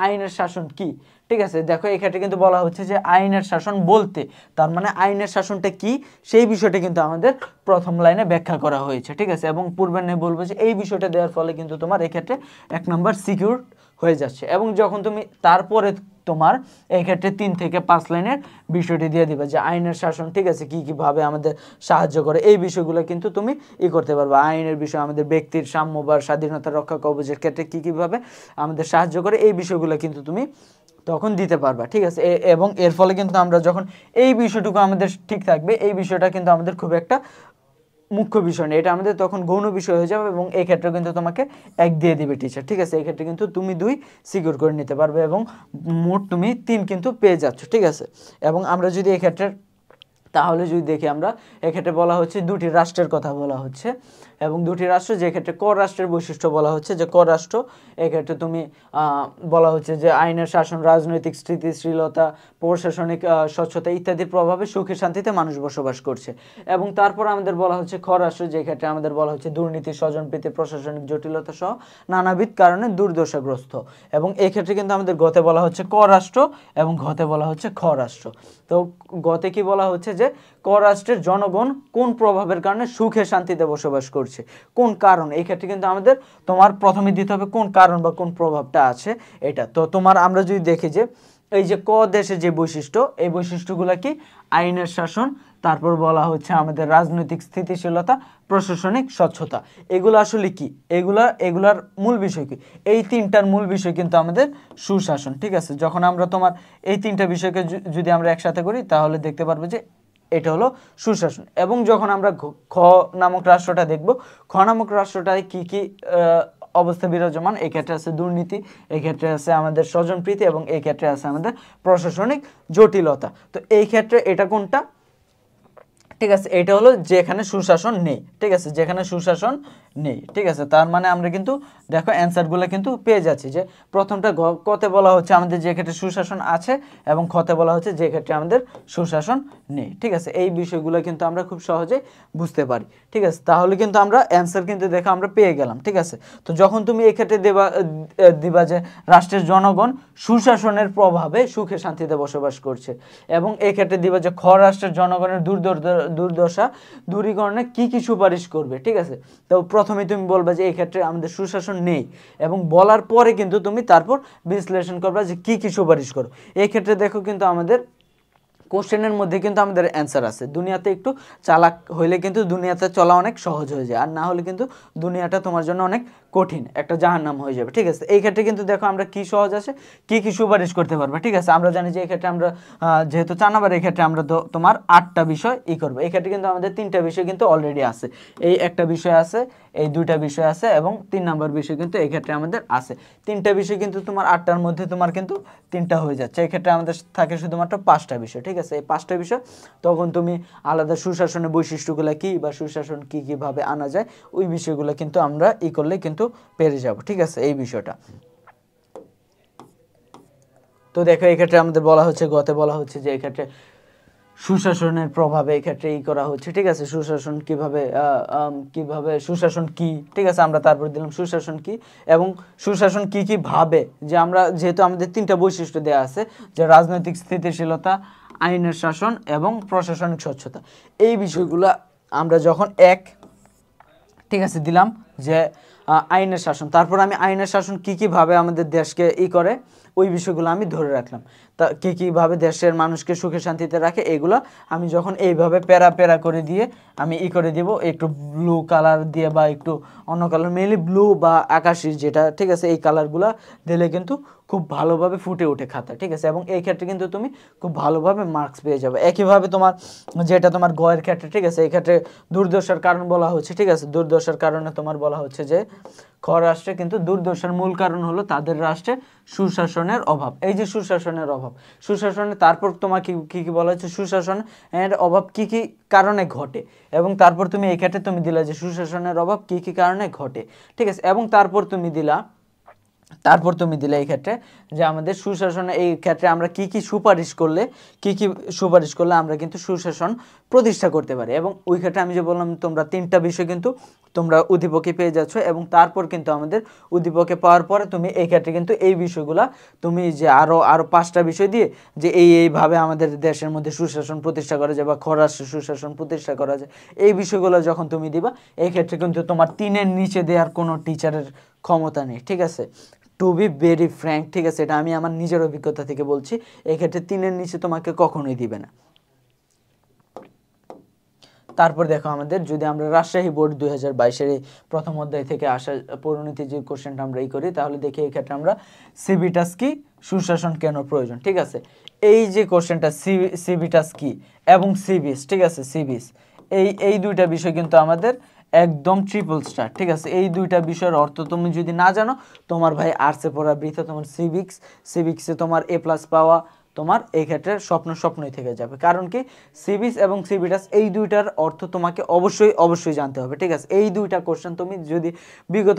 আইনের শাসন কি, ঠিক আছে। দেখো এই ক্ষেত্রে কিন্তু বলা হচ্ছে যে আইনের শাসন বলতে, তার মানে আইনের শাসনটা কি সেই বিষয়টা কিন্তু আমাদের প্রথম লাইনে ব্যাখ্যা করা হয়েছে, ঠিক আছে। এবং পূর্বে নেই বলবো যে এই বিষয়টা দেওয়ার ফলে কিন্তু তোমার এই ক্ষেত্রে 1 নাম্বার সিকিউর হয়ে যাচ্ছে। এবং যখন তুমি তারপরে তোমার এই ক্ষেত্রে 3 থেকে 5 লাইনের বিষয়টি দিয়ে দিবে যে আইনের শাসন, ঠিক আছে, কি কিভাবে আমাদের সাহায্য করে, এই বিষয়গুলো কিন্তু তুমি করতে পারবে। আইনের বিষয় আমাদের ব্যক্তির সাম্য বা স্বাধীনতা রক্ষা কবচের ক্ষেত্রে কি কিভাবে আমাদের সাহায্য করে, এই বিষয়গুলো কিন্তু তুমি তখন দিতে পারবা, ঠিক আছে। এবং এর ফলে কিন্তু আমরা যখন এই বিষয়টুকু আমাদের ঠিক থাকবে, এই বিষয়টা কিন্তু আমাদের খুব একটা মুখ্য বিষয় না, এটা আমাদের তখন গৌণ বিষয় হয়ে যাবে। এবং এই ক্ষেত্রে কিন্তু তোমাকে 1 দিয়ে দিবে টিচার, ঠিক আছে। এই ক্ষেত্রে কিন্তু তুমি 2 সিকিউর করে নিতে পারবে এবং মোট তুমি 3 কিন্তু পেয়ে যাচ্ছ, ঠিক আছে। এবং আমরা যদি এই ক্ষেত্রে তাহলে যদি দেখি আমরা এক্ষেত্রে বলা হচ্ছে দুটি রাষ্ট্রের কথা বলা হচ্ছে এবং দুটি রাষ্ট্র, যে ক্ষেত্রে ক রাষ্ট্রের বৈশিষ্ট্য বলা হচ্ছে যে ক রাষ্ট্র এক্ষেত্রে তুমি বলা হচ্ছে যে আইনের শাসন, রাজনৈতিক স্থিতিশীলতা, প্রশাসনিক স্বচ্ছতা ইত্যাদির প্রভাবে সুখে শান্তিতে মানুষ বসবাস করছে। এবং তারপর আমাদের বলা হচ্ছে খ রাষ্ট্র, যে ক্ষেত্রে আমাদের বলা হচ্ছে দুর্নীতি, স্বজনপ্রীতি, প্রশাসনিক জটিলতা সহ নানাবিধ কারণে দুর্দশাগ্রস্ত। এবং এই ক্ষেত্রে কিন্তু আমাদের গতে বলা হচ্ছে ক রাষ্ট্র এবং ঘতে বলা হচ্ছে খ রাষ্ট্র। তো গতে কি বলা হচ্ছে যে ক রাষ্ট্রের জনগণ কোন প্রভাবের কারণে সুখে শান্তিতে বসবাস করছে, কোন কারণ, এই ক্ষেত্রে কিন্তু আমাদের তোমার প্রথমে দিতে হবে কোন কারণ বা কোন প্রভাবটা আছে এটা। তো তোমার আমরা যদি দেখি যে এই যে ক দেশের যে বৈশিষ্ট্য, এই বৈশিষ্ট্যগুলো কি আইনের শাসন, তারপর বলা হচ্ছে আমাদের রাজনৈতিক স্থিতিশীলতা, প্রশাসনিক স্বচ্ছতা, এগুলো আসলে কি, এগুলার মূল বিষয় কি, এই 3টার মূল বিষয় কিন্তু আমাদের সুশাসন, ঠিক আছে। যখন আমরা তোমার এই 3টা বিষয়কে যদি আমরা একসাথে করি তাহলে দেখতে পারবে যে এটা হলো সুশাসন। এবং যখন আমরা খ নামক রাষ্ট্রটা দেখব, খ নামক রাষ্ট্রটায় কি কি অবস্থা বিরাজমান, এই ক্ষেত্রে আছে দুর্নীতি, এই ক্ষেত্রে আছে আমাদের স্বজনপ্রীতি এবং এই ক্ষেত্রে আছে আমাদের প্রশাসনিক জটিলতা। তো এই ক্ষেত্রে এটা কোনটা, ঠিক আছে, এটা হলো যেখানে সুশাসন নেই, ঠিক আছে, যেখানে সুশাসন নেই, ঠিক আছে। তার মানে আমরা কিন্তু দেখো অ্যান্সারগুলো কিন্তু পেয়ে যাচ্ছি যে প্রথমটা কতে বলা হচ্ছে আমাদের যে ক্ষেত্রে সুশাসন আছে এবং খতে বলা হচ্ছে যে ক্ষেত্রে আমাদের সুশাসন নেই, ঠিক আছে। এই বিষয়গুলো কিন্তু আমরা খুব সহজে বুঝতে পারি, ঠিক আছে। তাহলে কিন্তু আমরা অ্যান্সার কিন্তু দেখো আমরা পেয়ে গেলাম, ঠিক আছে। তো যখন তুমি এই ক্ষেত্রে দিবা যে রাষ্ট্রের জনগণ সুশাসনের প্রভাবে সুখে শান্তিতে বসবাস করছে এবং এই ক্ষেত্রে দিবা যে খ রাষ্ট্রের জনগণের দুর্দশা দূরীকরণে কি কি সুপারিশ করবে, ঠিক আছে। তো প্রথমে তুমি বলবা যে এই ক্ষেত্রে আমাদের সুশাসন নেই, এবং বলার পরে কিন্তু তুমি তারপর বিশ্লেষণ করবা যে কি কি সুপারিশ করো। এই ক্ষেত্রে দেখো কিন্তু আমাদের কোশ্চেনের মধ্যে কিন্তু আমাদের অ্যান্সার আছে। দুনিয়াতে একটু চালাক হইলে কিন্তু দুনিয়াতে চলা অনেক সহজ হয়ে যায়, আর না হলে কিন্তু দুনিয়াটা তোমার জন্য অনেক কঠিন, একটা জাহান্নাম হয়ে যাবে, ঠিক আছে। এই ক্ষেত্রে কিন্তু দেখো আমরা কি সহজ আছে, কি কি সুপারিশ করতে পারবে, ঠিক আছে। আমরা জানি যে এই ক্ষেত্রে আমরা যেহেতু 4 নাম্বার, এই ক্ষেত্রে আমরা তোমার 8টা বিষয় করবো। এই ক্ষেত্রে কিন্তু আমাদের 3টা বিষয় কিন্তু অলরেডি আছে, এই একটা বিষয় আছে, এই 2টা বিষয় আছে, এবং 3 নাম্বার বিষয় কিন্তু এই ক্ষেত্রে আমাদের আছে। 3টা বিষয় কিন্তু তোমার 8টার মধ্যে তোমার কিন্তু 3টা হয়ে যাচ্ছে। এই ক্ষেত্রে আমাদের থাকে শুধুমাত্র 5টা বিষয়, ঠিক আছে। এই 5টা বিষয় তখন তুমি আলাদা সুশাসনের বৈশিষ্ট্যগুলো কি বা সুশাসন কি কিভাবে আনা যায় ওই বিষয়গুলো কিন্তু আমরা করলে কিন্তু পেরে যাব, ঠিক আছে, এই বিষয়টা। তো দেখো এই ক্ষেত্রে আমাদের বলা হচ্ছে, গতে বলা হচ্ছে যে এই ক্ষেত্রে সুশাসনের প্রভাবে এই ক্ষেত্রে করা হচ্ছে, ঠিক আছে। সুশাসন কিভাবে কিভাবে সুশাসন কি, ঠিক আছে, আমরা তারপর দিলাম সুশাসন কি, এবং সুশাসন কি কি ভাবে, যে আমরা যেহেতু আমাদের 3টা বৈশিষ্ট্য দেওয়া আছে, যে রাজনৈতিক স্থিতিশীলতা, আইনের শাসন এবং প্রশাসনিক স্বচ্ছতা, এই বিষয়গুলা আমরা যখন ঠিক আছে দিলাম যে আইনের শাসন, তারপর আমি আইনের শাসন কি কি ভাবে আমাদের দেশকে করে ওই বিষয়গুলো আমি ধরে রাখলাম। তা কি কিভাবে দেশের মানুষকে সুখে শান্তিতে রাখে, এগুলো আমি যখন এইভাবে প্যারা প্যারা করে দিয়ে আমি করে দিব, একটু ব্লু কালার দিয়ে বা একটু অন্য কালার, মেনলি ব্লু বা আকাশি যেটা, ঠিক আছে, এই কালারগুলো দিলে কিন্তু খুব ভালোভাবে ফুটে ওঠে খাতা, ঠিক আছে। এবং এই ক্ষেত্রে কিন্তু তুমি খুব ভালোভাবে মার্কস পেয়ে যাবে। একইভাবে তোমার যেটা তোমার গয়ের ক্ষেত্রে, ঠিক আছে, এই ক্ষেত্রে দুর্দশার কারণ বলা হচ্ছে, ঠিক আছে। দুর্দশার কারণে তোমার বলা হচ্ছে যে খ রাষ্ট্রে কিন্তু দুর্দশার মূল কারণ হলো তাদের রাষ্ট্রে সুশাসনের অভাব। এই যে সুশাসনের অভাব, সুশাসনের তারপর তোমার কি কি বলা হচ্ছে, সুশাসনের অভাব কি কি কারণে ঘটে, এবং তারপর তুমি এই ক্ষেত্রে তুমি দিলা যে সুশাসনের অভাব কি কি কারণে ঘটে, ঠিক আছে। এবং তারপর তুমি দিলা এই ক্ষেত্রে যে আমাদের সুশাসনে এই ক্ষেত্রে আমরা কি কি সুপারিশ করলে আমরা কিন্তু সুশাসন প্রতিষ্ঠা করতে পারি। এবং ওই ক্ষেত্রে আমি যে বললাম তোমরা 3টা বিষয় কিন্তু তোমরা উদ্দীপকে পেয়ে যাচ্ছ, এবং তারপর কিন্তু আমাদের উদ্দীপকে পাওয়ার পরে তুমি এই ক্ষেত্রে কিন্তু এই বিষয়গুলা তুমি যে আরো 5টা বিষয় দিয়ে যে এইভাবে আমাদের দেশের মধ্যে সুশাসন প্রতিষ্ঠা করা যায় বা খরাষ্ট্রে সুশাসন প্রতিষ্ঠা করা যায়, এই বিষয়গুলো যখন তুমি দিবা, এই ক্ষেত্রে কিন্তু তোমার 3-এর নিচে দেওয়ার কোনো টিচারের ক্ষমতা নেই, ঠিক আছে। টু বি ভেরি ফ্র্যাঙ্ক, ঠিক আছে, এটা আমি আমার নিজের অভিজ্ঞতা থেকে বলছি, এই ক্ষেত্রে 3-এর নিচে তোমাকে কখনোই দিবে না। তারপর দেখো আমাদের যদি আমরা রাজশাহী বোর্ড 2022-এর প্রথম অধ্যায় থেকে আসা পরিণতি যে কোশ্চেনটা আমরা করি, তাহলে দেখি এই ক্ষেত্রে আমরা সিভিটাস কি, সুশাসন কেন প্রয়োজন, ঠিক আছে। এই যে কোশ্চেনটা সিভিটাস কি এবং সিভিস, ঠিক আছে, সিভিস, এই 2টা বিষয় কিন্তু আমাদের একদম ট্রিপল স্টার, ঠিক আছে। এই 2টা বিষয়ের অর্থ তুমি যদি না জানো, তোমার ভাই আর্টসে পড়া বৃথা, তোমার সিভিক্সে তোমার A+ পাওয়া তোমার এই ক্ষেত্রে স্বপ্নই থেকে যাবে। কারণ কি, সিভিস এবং সিভিটাস এই 2টার অর্থ তোমাকে অবশ্যই জানতে হবে, ঠিক আছে। এই 2টা কোশ্চেন তুমি যদি বিগত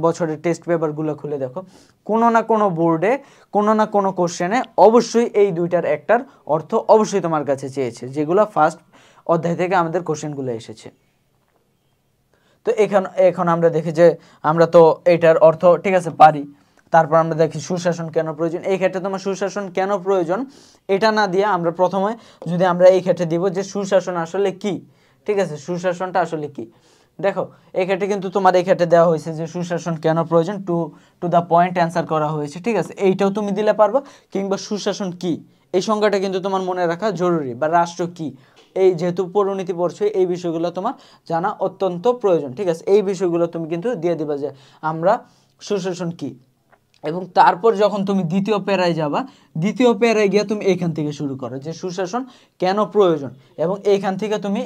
বছরের টেস্ট পেপারগুলো খুলে দেখো, কোনো না কোনো বোর্ডে কোনো না কোনো কোশ্চেনে অবশ্যই এই 2টার একটার অর্থ অবশ্যই তোমার কাছে চেয়েছে, যেগুলো ফার্স্ট অধ্যায় থেকে আমাদের কোশ্চেনগুলো এসেছে। তো এখন আমরা দেখি যে আমরা তো এটার অর্থ, ঠিক আছে, পারি। তারপর আমরা দেখি সুশাসন কেন প্রয়োজন। এই ক্ষেত্রে তোমার সুশাসন কেন প্রয়োজন এটা না দিয়ে আমরা প্রথমে যদি আমরা এই ক্ষেত্রে দিব যে সুশাসন আসলে কি, ঠিক আছে, সুশাসনটা আসলে কি। দেখো এই ক্ষেত্রে কিন্তু তোমার এই ক্ষেত্রে দেওয়া হয়েছে যে সুশাসন কেন প্রয়োজন, টু দ্য পয়েন্ট অ্যান্সার করা হয়েছে, ঠিক আছে। এইটাও তুমি দিলে পারবা, কিংবা সুশাসন কি এই সংজ্ঞাটা কিন্তু তোমার মনে রাখা জরুরি, বা রাষ্ট্র কি, এই যেহেতু পরিণতি পড়ছে এই বিষয়গুলো তোমার জানা অত্যন্ত প্রয়োজন, ঠিক আছে। এই বিষয়গুলো তুমি কিন্তু দিয়ে দিবা যে আমরা সুশাসন কি। এবং তারপর যখন তুমি দ্বিতীয় প্যারায় যাবা, দ্বিতীয় প্যারায় গিয়ে তুমি এইখান থেকে শুরু করো যে সুশাসন কেন প্রয়োজন, এবং এইখান থেকে তুমি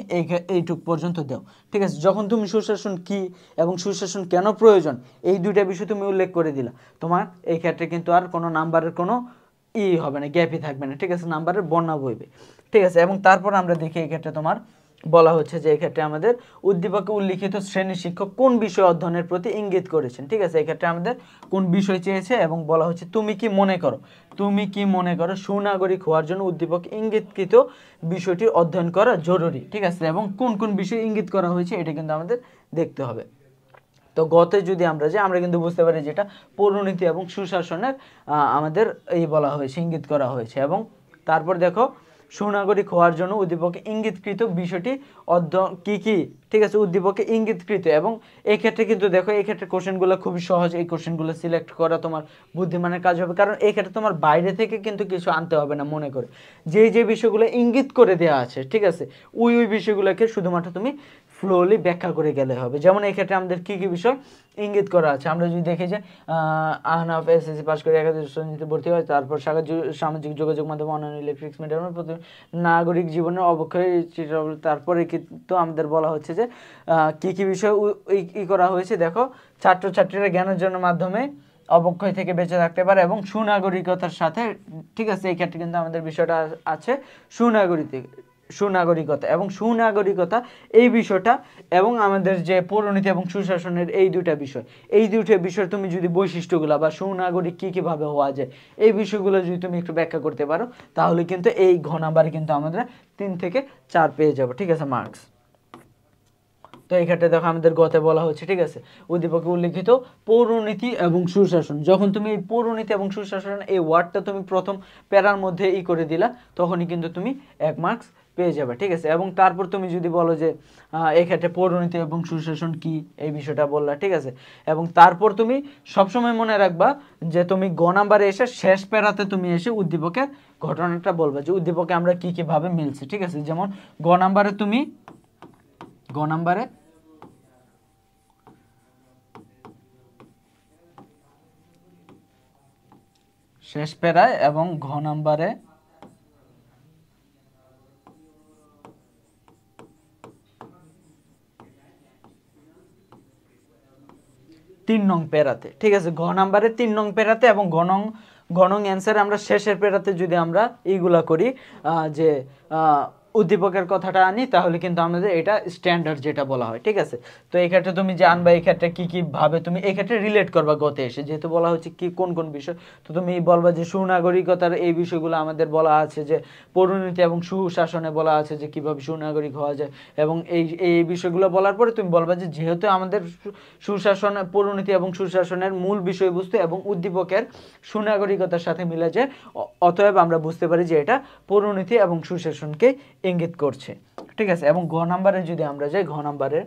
এইটুক পর্যন্ত দাও, ঠিক আছে। যখন তুমি সুশাসন কি এবং সুশাসন কেন প্রয়োজন এই 2টা বিষয় তুমি উল্লেখ করে দিলা, তোমার এই ক্ষেত্রে কিন্তু আর কোনো নাম্বারের কোনো হবে না, গ্যাপই থাকবে না, ঠিক আছে, নাম্বারের বন্যা বইবে, ঠিক আছে। এবং তারপর আমরা দেখি এই ক্ষেত্রে তোমার বলা হচ্ছে যে এই ক্ষেত্রে আমাদের উদ্দীপকে উল্লিখিত শ্রেণীর শিক্ষক কোন বিষয় অধ্যয়নের প্রতি ইঙ্গিত করেছেন, ঠিক আছে। এই ক্ষেত্রে আমাদের কোন বিষয় চেয়েছে, এবং বলা হচ্ছে তুমি কি মনে করো সুনাগরিক হওয়ার জন্য উদ্দীপক ইঙ্গিতকৃত বিষয়টি অধ্যয়ন করা জরুরি, ঠিক আছে। এবং কোন কোন বিষয় ইঙ্গিত করা হয়েছে এটা কিন্তু আমাদের দেখতে হবে। তো গতে যদি আমরা কিন্তু বুঝতে পারি যেটা পরিণতি এবং সুশাসনের আমাদের বলা হয়েছে, ইঙ্গিত করা হয়েছে। এবং তারপর দেখো সুনাগরিক হওয়ার জন্য উদ্দীপকে ইঙ্গিতকৃত বিষয়টি কি, ঠিক আছে, উদ্দীপকে ইঙ্গিতকৃত। এবং এই ক্ষেত্রে কিন্তু দেখো এই ক্ষেত্রে কোশ্চেনগুলো খুবই সহজ, এই কোশ্চেনগুলো সিলেক্ট করা তোমার বুদ্ধিমানের কাজ হবে, কারণ এই ক্ষেত্রে তোমার বাইরে থেকে কিন্তু কিছু আনতে হবে না। মনে করে যে বিষয়গুলো ইঙ্গিত করে দেওয়া আছে, ঠিক আছে, ওই বিষয়গুলোকে শুধুমাত্র তুমি ফ্লোলি ব্যাখ্যা করে গেলে হবে। যেমন এই ক্ষেত্রে আমাদের কি কি বিষয় ইঙ্গিত করা আছে, আমরা যদি দেখি যে আহনাফ এসএসসি পাস করে একাদশ শ্রেণীতে ভর্তি হয়, তারপর সামাজিক যোগাযোগ মাধ্যম অন্যান্য ইলেকট্রিক্স মিডিয়ামের প্রতি নাগরিক জীবনের অবক্ষয়, তারপরে কিন্তু আমাদের বলা হচ্ছে যে কি কি বিষয় ই করা হয়েছে। দেখো, ছাত্রছাত্রীরা জ্ঞানের জন্য মাধ্যমে অবক্ষয় থেকে বেঁচে থাকতে পারে এবং সুনাগরিকতার সাথে, ঠিক আছে, এই ক্ষেত্রে কিন্তু আমাদের বিষয়টা আছে সুনাগরিকতা এবং সুনাগরিকতা এই বিষয়টা, এবং আমাদের যে পৌরনীতি এবং সুশাসনের এই দুইটা বিষয় তুমি যদি বৈশিষ্ট্যগুলো বা সুনাগরিক কিভাবে হওয়া যায় এই বিষয়গুলো যদি তুমি একটু ব্যাখ্যা করতে পারো, তাহলে কিন্তু এই ঘ নাম্বারে কিন্তু আমাদের 3 থেকে 4 পেয়ে যাবো, ঠিক আছে, মার্কস। তো এই ক্ষেত্রে দেখো আমাদের গতে বলা হচ্ছে, ঠিক আছে, উদ্দীপকে উল্লেখিত পৌরনীতি এবং সুশাসন। যখন তুমি এই পৌরনীতি এবং সুশাসন এই ওয়ার্ডটা তুমি প্রথম প্যারার মধ্যে করে দিলা, তখনই কিন্তু তুমি 1 মার্কস পেয়ে যাবে, ঠিক আছে। এবং তারপর তুমি যদি বলো যে এই ক্ষেত্রে পৌরনীতি এবং সুশাসন কি, এই বিষয়টা বললা, ঠিক আছে। এবং তারপর তুমি সবসময় মনে রাখবা যে তুমি গ নাম্বারে এসে শেষ প্যারাতে তুমি এসে উদ্দীপকের ঘটনাটা বলবা যে উদ্দীপকে আমরা কিভাবে মিলছে, ঠিক আছে। যেমন গ নাম্বারে শেষ প্যারায় এবং ঘ নাম্বারে 3 নং প্যারাতে, ঠিক আছে, ঘ নাম্বারে 3 নং প্যারাতে এবং ঘ নং অ্যান্সার আমরা শেষের প্যারাতে যদি আমরা এইগুলা করি যে উদ্দীপকের কথাটা আনি, তাহলে কিন্তু আমাদের এটা স্ট্যান্ডার্ড যেটা বলা হয়, ঠিক আছে। তো এই ক্ষেত্রে তুমি জানবা এই ক্ষেত্রে কি ভাবে তুমি এই ক্ষেত্রে রিলেট করবা গতে এসে, যেহেতু বলা হচ্ছে কি কোন বিষয়, তো তুমি বলবা যে সুনাগরিকতার এই বিষয়গুলো আমাদের বলা আছে, যে পৌরনীতি এবং সুশাসনে বলা আছে যে কিভাবে সুনাগরিক হওয়া যায়, এবং এই বিষয়গুলো বলার পরে তুমি বলবা যে যেহেতু আমাদের সুশাসন, পৌরনীতি এবং সুশাসনের মূল বিষয়বস্তু এবং উদ্দীপকের সুনাগরিকতার সাথে মিলে যায়, অতএব আমরা বুঝতে পারি যে এটা পৌরনীতি এবং সুশাসনকে ইঙ্গিত করছে, ঠিক আছে। এবং ঘ নাম্বারে যদি আমরা যাই, ঘ নাম্বারে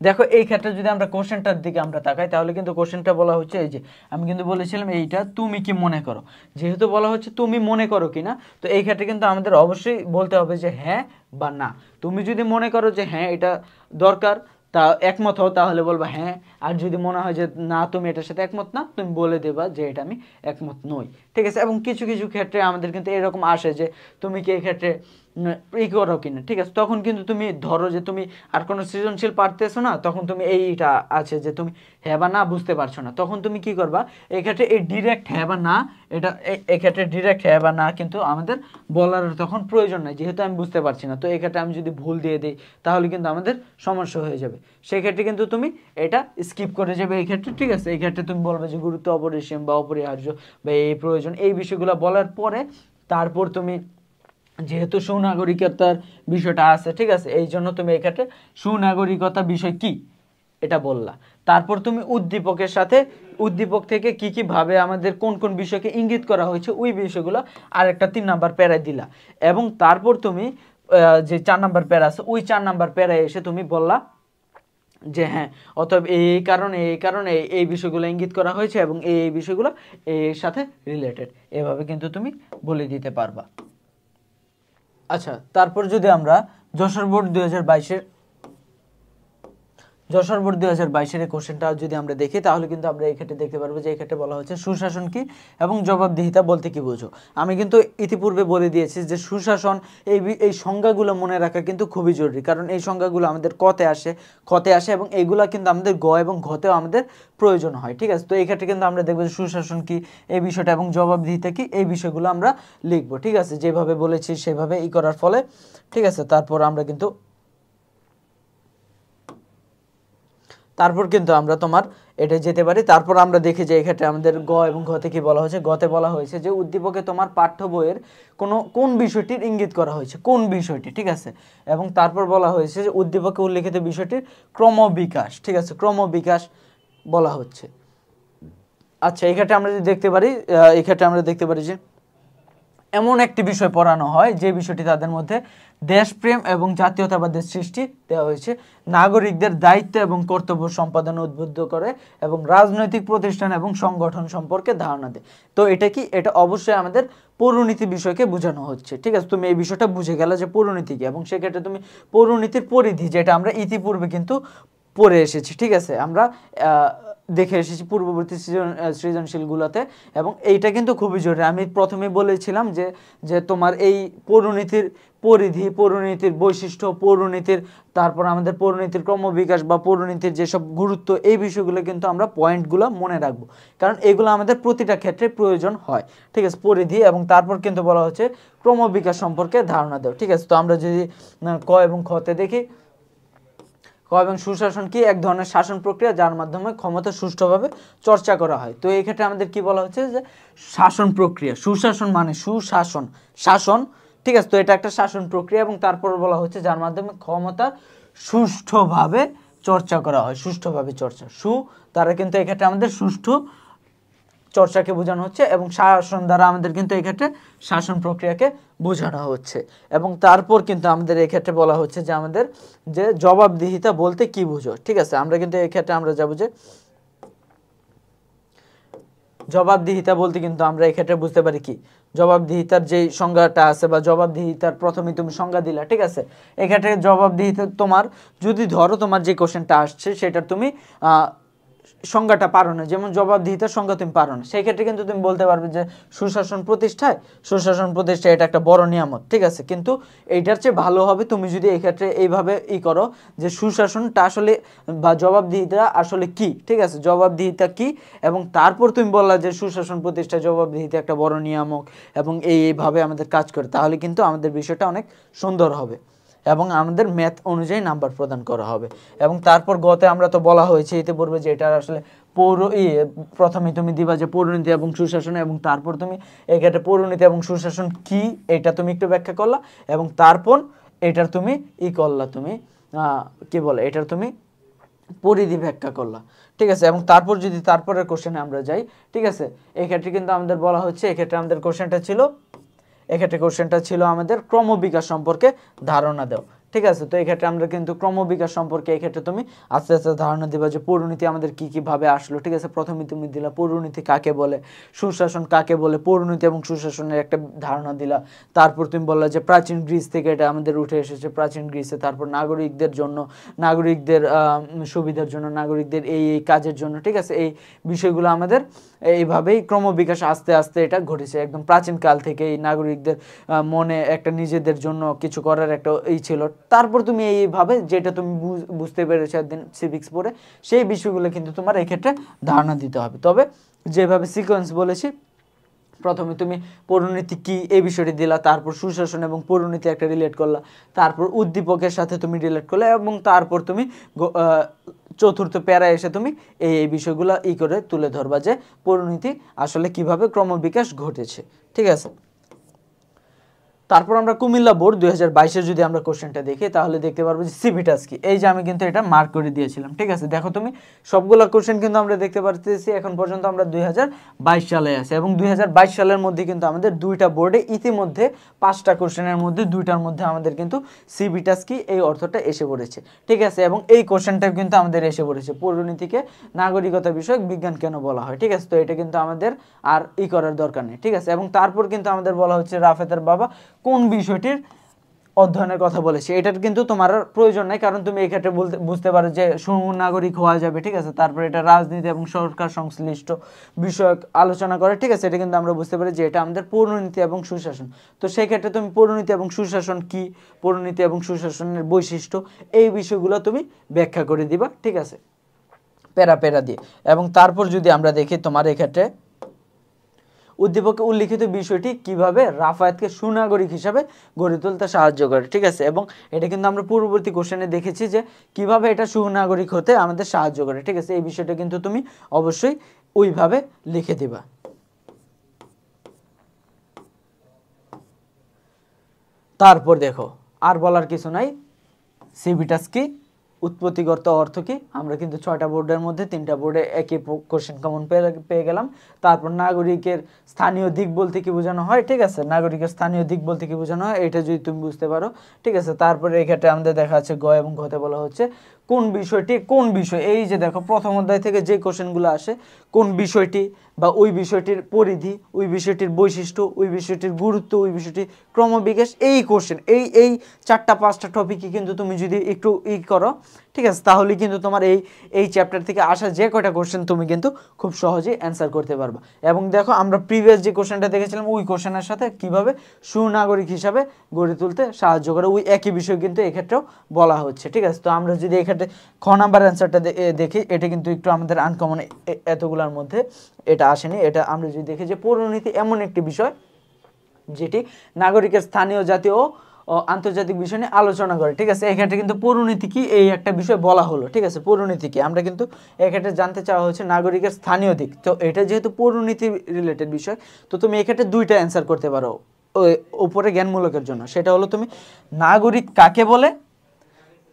দেখো এই ক্ষেত্রে যদি আমরা কোশ্চেনটার দিকে আমরা তাকাই, তাহলে কিন্তু কোশ্চেনটা বলা হচ্ছে এই যে আমি কিন্তু বলেছিলাম এইটা তুমি কি মনে করো, যেহেতু বলা হচ্ছে তুমি মনে করো কিনা, তো এই ক্ষেত্রে কিন্তু আমাদের অবশ্যই বলতে হবে যে হ্যাঁ বা না। তুমি যদি মনে করো যে হ্যাঁ এটা দরকার, তা একমত হও, তাহলে বলবা হ্যাঁ। আর যদি মনে হয় যে না তুমি এটার সাথে একমত না, তুমি বলে দেবা যে এটা আমি একমত নই, ঠিক আছে। এবং কিছু ক্ষেত্রে আমাদের কিন্তু এরকম আসে যে তুমি কি এই ক্ষেত্রে করো কিনা, ঠিক আছে, তখন কিন্তু তুমি ধরো যে তুমি আর কোনো সৃজনশীল পারতেছো না, তখন তুমি এইটা আছে যে তুমি হ্যাঁ বা না বুঝতে পারছো না, তখন তুমি কি করবা, এই ক্ষেত্রে এই ডিরেক্ট হ্যাঁ বা না, এটা এই ক্ষেত্রে ডিরেক্ট হ্যাঁ বা না কিন্তু আমাদের বলার তখন প্রয়োজন নাই, যেহেতু আমি বুঝতে পারছি না। তো এই ক্ষেত্রে আমি যদি ভুল দিয়ে দিই, তাহলে কিন্তু আমাদের সমস্যা হয়ে যাবে, সেই ক্ষেত্রে কিন্তু তুমি এটা স্কিপ করে যাবে এই ক্ষেত্রে, ঠিক আছে। এই ক্ষেত্রে তুমি বলবে যে গুরুত্ব অপরিসীম বা অপরিহার্য বা এই প্রয়োজন, এই বিষয়গুলো বলার পরে তারপর তুমি যেহেতু সুনাগরিকতার বিষয়টা আছে, ঠিক আছে, এই জন্য তুমি এই ক্ষেত্রে সুনাগরিকতা বিষয় কি এটা বললা। তারপর তুমি উদ্দীপকের সাথে উদ্দীপক থেকে কি ভাবে আমাদের কোন বিষয়কে ইঙ্গিত করা হয়েছে ওই বিষয়গুলো আরেকটা 3 নাম্বার প্যারায় দিলা। এবং তারপর তুমি যে 4 নাম্বার প্যারা আছে ওই 4 নাম্বার প্যারায় এসে তুমি বললা যে হ্যাঁ অতএব এই কারণে এই বিষয়গুলো ইঙ্গিত করা হয়েছে এবং এই বিষয়গুলো এর সাথে রিলেটেড, এভাবে কিন্তু তুমি বলে দিতে পারবা। আচ্ছা, তারপর যদি আমরা যশোর বোর্ড 2022-এর এই কোশ্চেনটা যদি আমরা দেখি, তাহলে কিন্তু আমরা এই ক্ষেত্রে দেখতে পারবো যে এই ক্ষেত্রে বলা হচ্ছে সুশাসন কি এবং জবাবদিহিতা বলতে কি বোঝো। আমি কিন্তু ইতিপূর্বে বলে দিয়েছি যে সুশাসন এই সংজ্ঞাগুলো মনে রাখা কিন্তু খুবই জরুরি, কারণ এই সংজ্ঞাগুলো আমাদের কতে আসে এবং এইগুলা কিন্তু আমাদের গ এবং ঘতেও আমাদের প্রয়োজন হয়, ঠিক আছে। তো এই ক্ষেত্রে কিন্তু আমরা দেখবো যে সুশাসন কি এই বিষয়টা এবং জবাবদিহিতা কি এই বিষয়গুলো আমরা লিখবো, ঠিক আছে, যেভাবে বলেছি সেভাবে করার ফলে, ঠিক আছে। তারপর কিন্তু আমরা তোমার এটা যেতে পারি। তারপর আমরা দেখি যে এক্ষেত্রে আমাদের গ এবং ঘতে কি বলা হয়েছে। গতে বলা হয়েছে যে উদ্দীপকে তোমার পাঠ্য বইয়ের কোন বিষয়টির ইঙ্গিত করা হয়েছে, কোন বিষয়টি, ঠিক আছে। এবং তারপর বলা হয়েছে যে উদ্দীপকে উল্লেখিত বিষয়টির ক্রমবিকাশ, ঠিক আছে, ক্রমবিকাশ বলা হচ্ছে। আচ্ছা, এই ক্ষেত্রে আমরা যদি দেখতে পারি যে এমন একটি বিষয় পড়ানো হয় যে বিষয়টি তাদের মধ্যে দেশপ্রেম এবং জাতীয়তাবাদের সৃষ্টি দেওয়া হয়েছে, নাগরিকদের দায়িত্ব এবং কর্তব্য সম্পাদনে উদ্বুদ্ধ করে এবং রাজনৈতিক প্রতিষ্ঠান এবং সংগঠন সম্পর্কে ধারণা দেয়। তো এটা কি, এটা অবশ্যই আমাদের পৌরনীতি বিষয়কে বোঝানো হচ্ছে। ঠিক আছে, তুমি এই বিষয়টা বুঝে গেলে যে পৌরনীতি কি, এবং সেক্ষেত্রে তুমি পৌরনীতির পরিধি যেটা আমরা ইতিপূর্বে কিন্তু পড়ে এসেছি। ঠিক আছে, আমরা দেখে এসেছি পূর্ববর্তী সৃজনশীলগুলোতে, এবং এইটা কিন্তু খুবই জরুরি। আমি প্রথমে বলেছিলাম যে যে তোমার এই পৌরনীতির পরিধি, পৌরনীতির বৈশিষ্ট্য, পৌরনীতির তারপর আমাদের পৌরনীতির ক্রমবিকাশ বা পৌরনীতির যেসব গুরুত্ব, এই বিষয়গুলো কিন্তু আমরা পয়েন্টগুলো মনে রাখবো, কারণ এগুলো আমাদের প্রতিটা ক্ষেত্রে প্রয়োজন হয়। ঠিক আছে, পরিধি এবং তারপর কিন্তু বলা হচ্ছে ক্রমবিকাশ সম্পর্কে ধারণা দেও। ঠিক আছে, তো আমরা যদি ক এবং খতে দেখি, ক এবং সুশাসন কি, এক ধরনের শাসন প্রক্রিয়া যার মাধ্যমে ক্ষমতা সুষ্ঠুভাবে চর্চা করা হয়। তো এই ক্ষেত্রে আমাদের কি বলা হচ্ছে যে শাসন প্রক্রিয়া, সুশাসন মানে সুশাসন, শাসন। ঠিক আছে, তো এটা একটা শাসন প্রক্রিয়া, এবং তারপর বলা হচ্ছে যার মাধ্যমে ক্ষমতা সুষ্ঠুভাবে চর্চা করা হয়, সুষ্ঠুভাবে চর্চা, দ্বারা কিন্তু এক্ষেত্রে আমাদের সুষ্ঠু চর্চাকে বোঝানো হচ্ছে, এবং শাসন দ্বারা আমাদের কিন্তু এই ক্ষেত্রে শাসন প্রক্রিয়াকে বোঝানো হচ্ছে। এবং তারপর কিন্তু আমাদের এই ক্ষেত্রে বলা হচ্ছে যে আমাদের যে জবাবদিহিতা বলতে কি বুঝো। ঠিক আছে, আমরা কিন্তু এই ক্ষেত্রে আমরা যাবো যে জবাবদিহিতা বলতে কিন্তু আমরা এই ক্ষেত্রে বুঝতে পারি কি, জবাবদিহিতার যে সংজ্ঞাটা আছে বা জবাবদিহিতার প্রথমে তুমি সংজ্ঞা দিলা। ঠিক আছে, এক্ষেত্রে জবাবদিহিতা তোমার যদি ধরো তোমার যে কোশ্চেনটা আসছে সেটা তুমি সংজ্ঞাটা পারো না, যেমন জবাবদিহিতার সংজ্ঞা তুমি পারো না, সেই ক্ষেত্রে কিন্তু তুমি বলতে পারবে যে সুশাসন প্রতিষ্ঠায় এটা একটা বড় নিয়ামত। ঠিক আছে, কিন্তু এইটার চেয়ে ভালো হবে তুমি যদি এই ক্ষেত্রে এইভাবে করো যে সুশাসনটা আসলে বা জবাবদিহিতা আসলে কি। ঠিক আছে, জবাবদিহিতা কি, এবং তারপর তুমি বললা যে সুশাসন প্রতিষ্ঠায় জবাবদিহিতা একটা বড় নিয়ামক এবং এইভাবে আমাদের কাজ করে, তাহলে কিন্তু আমাদের বিষয়টা অনেক সুন্দর হবে এবং আমাদের ম্যাথ অনুযায়ী নাম্বার প্রদান করা হবে। এবং তারপর গতে আমরা তো বলা হয়েছে ইতিপূর্বে যে এটা আসলে প্রথমে তুমি দিবা যে পৌরনীতি এবং সুশাসন, এবং তারপর তুমি এক্ষেত্রে পৌরনীতি এবং সুশাসন কি এটা তুমি একটু ব্যাখ্যা করলা, এবং তারপর এটার তুমি করলা, তুমি কি বলে এটার তুমি পরিধি ব্যাখ্যা করলা। ঠিক আছে, এবং তারপর যদি তারপরের কোশ্চেনে আমরা যাই, ঠিক আছে, এক্ষেত্রে কিন্তু আমাদের বলা হচ্ছে, এক্ষেত্রে আমাদের কোশ্চেনটা ছিল আমাদের ক্রমবিকাশ সম্পর্কে ধারণা দাও। ঠিক আছে, তো এক্ষেত্রে আমরা কিন্তু ক্রমবিকাশ সম্পর্কে এক্ষেত্রে তুমি আস্তে আস্তে ধারণা দিবা যে পৌরনীতি আমাদের কি কি ভাবে আসলো। ঠিক আছে, প্রথমে তুমি দিলা পৌরনীতি কাকে বলে, সুশাসন কাকে বলে, পৌরনীতি এবং সুশাসনের একটা ধারণা দিলা। তারপর তুমি বললা যে প্রাচীন গ্রিস থেকে এটা আমাদের উঠে এসেছে, প্রাচীন গ্রিসে, তারপর নাগরিকদের জন্য, নাগরিকদের সুবিধার জন্য, নাগরিকদের এই কাজের জন্য। ঠিক আছে, এই বিষয়গুলো আমাদের এইভাবেই ক্রমবিকাশ আস্তে আস্তে এটা ঘটেছে, একদম প্রাচীন কাল থেকে এই নাগরিকদের মনে একটা নিজেদের জন্য কিছু করার একটা ছিল। তারপর তুমি এইভাবে যেটা তুমি বুঝতে পেরেছো একদিন সিভিক্স পড়ে, সেই বিষয়গুলো কিন্তু তোমার এক্ষেত্রে ধারণা দিতে হবে। তবে যেভাবে সিকোয়েন্স বলেছি, প্রথমে তুমি পৌরনীতি কি এই বিষয়টি দিলা, তারপর সুশাসন এবং পৌরনীতি একটা রিলেট করলা, তারপর উদ্দীপকের সাথে তুমি রিলেট করলে, এবং তারপর তুমি চতুর্থ প্যারায় এসে তুমি এই বিষয়গুলো করে তুলে ধরবা যে পৌরনীতি আসলে কিভাবে ক্রমবিকাশ ঘটেছে। ঠিক আছে, তারপর আমরা কুমিল্লা বোর্ড 2022-এর যদি আমরা কোশ্চেনটা দেখি, তাহলে দেখতে পারবো যে সিভিটাস কি। এই যে আমি কিন্তু এটা মার্ক করে দিয়েছিলাম। ঠিক আছে, দেখো তুমি সবগুলো কোশ্চেন কিন্তু আমরা দেখতে পারতেছি এখন পর্যন্ত আমরা 2022 সালে আছে, এবং 2022 সালের মধ্যে কিন্তু আমাদের দুইটা বোর্ডে ইতিমধ্যে 5টা কোশ্চেনের মধ্যে 2টার মধ্যে আমাদের কিন্তু সিভিটাস কি এই অর্থটা এসে পড়েছে। ঠিক আছে, এবং এই কোশ্চেনটা কিন্তু আমাদের এসে পড়েছে, পৌরনীতিকে নাগরিকতা বিষয়ক বিজ্ঞান কেন বলা হয়। ঠিক আছে, তো এটা কিন্তু আমাদের আর করার দরকার নেই। ঠিক আছে, এবং তারপর কিন্তু আমাদের বলা হচ্ছে রাফেতের বাবা কোন বিষয়টির অধ্যয়নের কথা বলেছে, এটার কিন্তু তোমার প্রয়োজন নাই, কারণ তুমি এই ক্ষেত্রে বুঝতে পারো যে সুনাগরিক হওয়া যাবে। ঠিক আছে, তারপর এটা রাজনীতি এবং সরকার সংশ্লিষ্ট বিষয়ক আলোচনা করে। ঠিক আছে, এটা কিন্তু আমরা বুঝতে পারি যে এটা আমাদের পৌরনীতি এবং সুশাসন। তো সেই ক্ষেত্রে তুমি পৌরনীতি এবং সুশাসন কি, পৌরনীতি এবং সুশাসনের বৈশিষ্ট্য, এই বিষয়গুলো তুমি ব্যাখ্যা করে দিবা। ঠিক আছে, প্যারা দিয়ে। এবং তারপর যদি আমরা দেখি তোমার এক্ষেত্রে উদ্দীপকে উল্লিখিত বিষয়টি কিভাবে রাফায়েতকে সুনাগরিক হিসাবে গড়ে তুলতে সাহায্য করে। ঠিক আছে, এবং এটা কিন্তু আমরা পূর্ববর্তী কোশ্চেনে দেখেছি যে কিভাবে এটা সুনাগরিক হতে আমাদের সাহায্য করে। ঠিক আছে, এই বিষয়টা কিন্তু তুমি অবশ্যই ওইভাবে লিখে দিবা। তারপর দেখো আর বলার কিছু নাই, সিভিটাস কি উৎপত্তিগত অর্থ কি, আমরা কিন্তু 6টা বোর্ডের মধ্যে 3টা বোর্ডে একই কোশ্চেন কমন পেয়ে গেলাম। তারপর নাগরিকের স্থানীয় দিক বলতে কি বোঝানো হয়, ঠিক আছে, নাগরিকের স্থানীয় দিক বলতে কি বোঝানো হয় এটা যদি তুমি বুঝতে পারো, ঠিক আছে। তারপরে এই ক্ষেত্রে আমাদের দেখা যাচ্ছে গ এবং ঘতে বলা হচ্ছে কোন বিষয়টি কোন বিষয়, এই যে দেখো প্রথম অধ্যায় থেকে যে কোশ্চেনগুলো আসে, কোন বিষয়টি বা ওই বিষয়টির পরিধি, ওই বিষয়টির বৈশিষ্ট্য, ওই বিষয়টির গুরুত্ব, ওই বিষয়টির ক্রমবিকাশ, এই কোশ্চেন এই 4টা 5টা টপিকই কিন্তু তুমি যদি একটু করো, ঠিক আছে, তাহলে কিন্তু তোমার এই চ্যাপ্টার থেকে আসা যে কয়টা কোশ্চেন তুমি কিন্তু খুব সহজেই অ্যান্সার করতে পারবা। এবং দেখো আমরা প্রিভিয়াস যে কোশ্চেনটা দেখেছিলাম ওই কোশ্চেনের সাথে কিভাবে সুনাগরিক হিসাবে গড়ে তুলতে সাহায্য করে, ওই একই বিষয় কিন্তু এক্ষেত্রেও বলা হচ্ছে, ঠিক আছে। তো আমরা যদি এক্ষেত্রে খ নাম্বার অ্যান্সারটা দেখি, এটা কিন্তু একটু আমাদের আনকমন, এতগুলোর মধ্যে এটা আসেনি। এটা আমরা যদি দেখি যে পৌরনীতি এমন একটি বিষয় যেটি নাগরিকের স্থানীয়, জাতীয় ও আন্তর্জাতিক বিষয় নিয়ে আলোচনা করে, ঠিক আছে। এক্ষেত্রে কিন্তু পৌরনীতি কি এই একটা বিষয় বলা হলো, ঠিক আছে। পৌরনীতি কি আমরা কিন্তু এক্ষেত্রে জানতে চাওয়া হচ্ছে নাগরিকের স্থানীয় দিক, তো এটা যেহেতু পৌরনীতি রিলেটেড বিষয়, তো তুমি এক্ষেত্রে 2টা অ্যান্সার করতে পারো ওই উপরে জ্ঞানমূলকের জন্য। সেটা হলো তুমি নাগরিক কাকে বলে,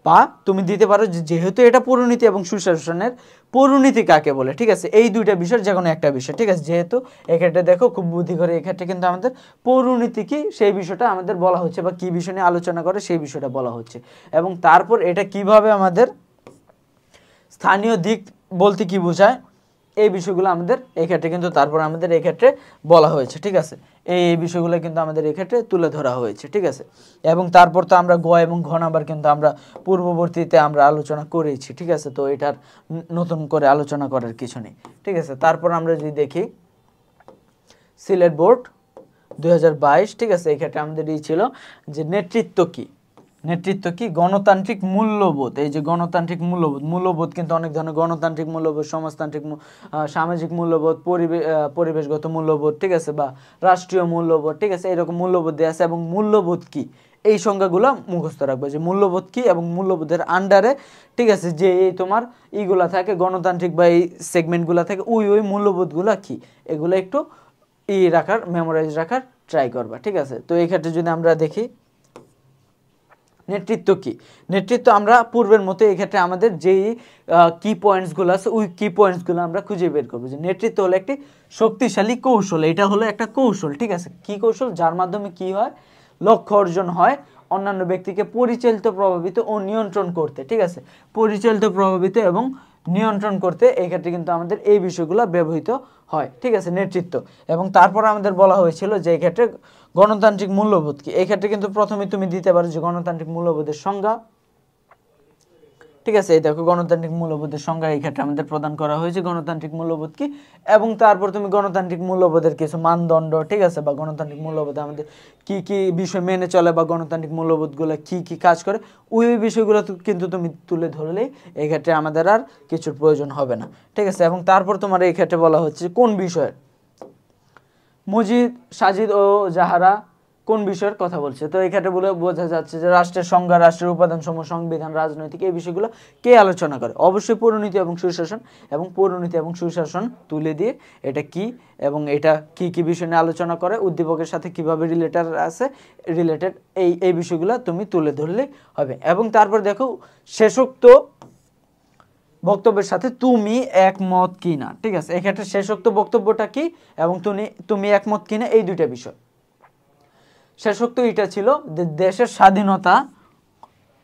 বা তুমি দিতে পারো যেহেতু এটা পৌরনীতি এবং সুশাসনের, পৌরনীতি কাকে বলে, ঠিক আছে। এই 2টা বিষয়ের যে কোনো একটা বিষয়, ঠিক আছে। যেহেতু এক্ষেত্রে দেখো খুব বুদ্ধি করে, এক্ষেত্রে কিন্তু আমাদের পৌরনীতি কি সেই বিষয়টা আমাদের বলা হচ্ছে, বা কি বিষয় নিয়ে আলোচনা করে সেই বিষয়টা বলা হচ্ছে। এবং তারপর এটা কিভাবে আমাদের স্থানীয় দিক বলতে কি বোঝায়, এই বিষয়গুলো আমাদের এক্ষেত্রে কিন্তু তারপর আমাদের এক্ষেত্রে বলা হয়েছে, ঠিক আছে। এই বিষয়গুলো কিন্তু আমাদের এক্ষেত্রে তুলে ধরা হয়েছে, ঠিক আছে। এবং তারপর তো আমরা গ এবং ঘ নাম্বার কিন্তু আমরা পূর্ববর্তীতে আমরা আলোচনা করেছি, ঠিক আছে। তো এটার নতুন করে আলোচনা করার কিছু নেই, ঠিক আছে। তারপর আমরা যদি দেখি সিলেট বোর্ড 2022, ঠিক আছে, এক্ষেত্রে আমাদের এই ছিল যে নেতৃত্ব কি, নেতৃত্ব কি গণতান্ত্রিক মূল্যবোধ, এই যে গণতান্ত্রিক মূল্যবোধ কিন্তু অনেক ধরনের গণতান্ত্রিক মূল্যবোধ, সমাজতান্ত্রিক সামাজিক মূল্যবোধ, পরিবেশগত মূল্যবোধ, ঠিক আছে, বা রাষ্ট্রীয় মূল্যবোধ, ঠিক আছে, এরকম মূল্যবোধ দেওয়া আছে। এবং মূল্যবোধ কি এই সংজ্ঞাগুলো মুখস্থ রাখবে, যে মূল্যবোধ কি এবং মূল্যবোধের আন্ডারে, ঠিক আছে, যে এই তোমার এইগুলা থাকে গণতান্ত্রিক বা এই সেগমেন্টগুলো থাকে, ওই মূল্যবোধগুলো কি, এগুলো একটু রাখার, মেমোরাইজ রাখার ট্রাই করবা, ঠিক আছে। তো এই ক্ষেত্রে যদি আমরা দেখি নেতৃত্ব কি, নেতৃত্ব আমরা পূর্বের মতো এক্ষেত্রে আমাদের যেই কি পয়েন্টসগুলো আছে ওই কি পয়েন্টসগুলো আমরা খুঁজে বের করবো, যে নেতৃত্ব হলো একটি শক্তিশালী কৌশল, এটা হলো একটা কৌশল, ঠিক আছে। কি কৌশল, যার মাধ্যমে কি হয়, লক্ষ্য অর্জন হয় অন্যান্য ব্যক্তিকে পরিচালিত, প্রভাবিত ও নিয়ন্ত্রণ করতে, ঠিক আছে, পরিচালিত, প্রভাবিত এবং নিয়ন্ত্রণ করতে এই ক্ষেত্রে কিন্তু আমাদের এই বিষয়গুলো ব্যবহৃত হয়, ঠিক আছে, নেতৃত্ব। এবং তারপর আমাদের বলা হয়েছিল যে এই ক্ষেত্রে গণতান্ত্রিক মূল্যবোধ কি, এই ক্ষেত্রে কিন্তু প্রথমে তুমি দিতে পারো যে গণতান্ত্রিক মূল্যবোধের সংজ্ঞা, ঠিক আছে। এই দেখো গণতান্ত্রিক মূল্যবোধের সংজ্ঞা এই ক্ষেত্রে আমাদের প্রদান করা হয়েছে, গণতান্ত্রিক মূল্যবোধ কি, এবং তারপর তুমি গণতান্ত্রিক মূল্যবোধের কিছু মানদণ্ড, ঠিক আছে, বা গণতান্ত্রিক মূল্যবোধ আমাদের কি কি বিষয় মেনে চলে, বা গণতান্ত্রিক মূল্যবোধগুলো কি কি কাজ করে, ওই বিষয়গুলো কিন্তু তুমি তুলে ধরলেই এই ক্ষেত্রে আমাদের আর কিছুর প্রয়োজন হবে না, ঠিক আছে। এবং তারপর তোমার এই ক্ষেত্রে বলা হচ্ছে কোন বিষয়ের, মজিদ, সাজিদ ও জাহারা কোন বিষয়ের কথা বলছে, তো এই ক্ষেত্রে বলে বোঝা যাচ্ছে যে রাষ্ট্রের সংজ্ঞা, রাষ্ট্রের উপাদানসমূহ, সংবিধান, রাজনৈতিক, এই বিষয়গুলো কে আলোচনা করে, অবশ্যই পৌরনীতি এবং সুশাসন। এবং পৌরনীতি এবং সুশাসন তুলে দিয়ে এটা কি এবং এটা কি কি বিষয় নিয়ে আলোচনা করে, উদ্দীপকের সাথে কিভাবে রিলেটেড এই বিষয়গুলো তুমি তুলে ধরলে হবে। এবং তারপর দেখো শেষোক্ত বক্তব্যের সাথে তুমি একমত কিনা, ঠিক আছে, এক্ষেত্রে শেষোক্ত বক্তব্যটা কি এবং তুমি একমত কিনা, এই 2টা বিষয়। শেষোক্ত এটা ছিল যে দেশের স্বাধীনতা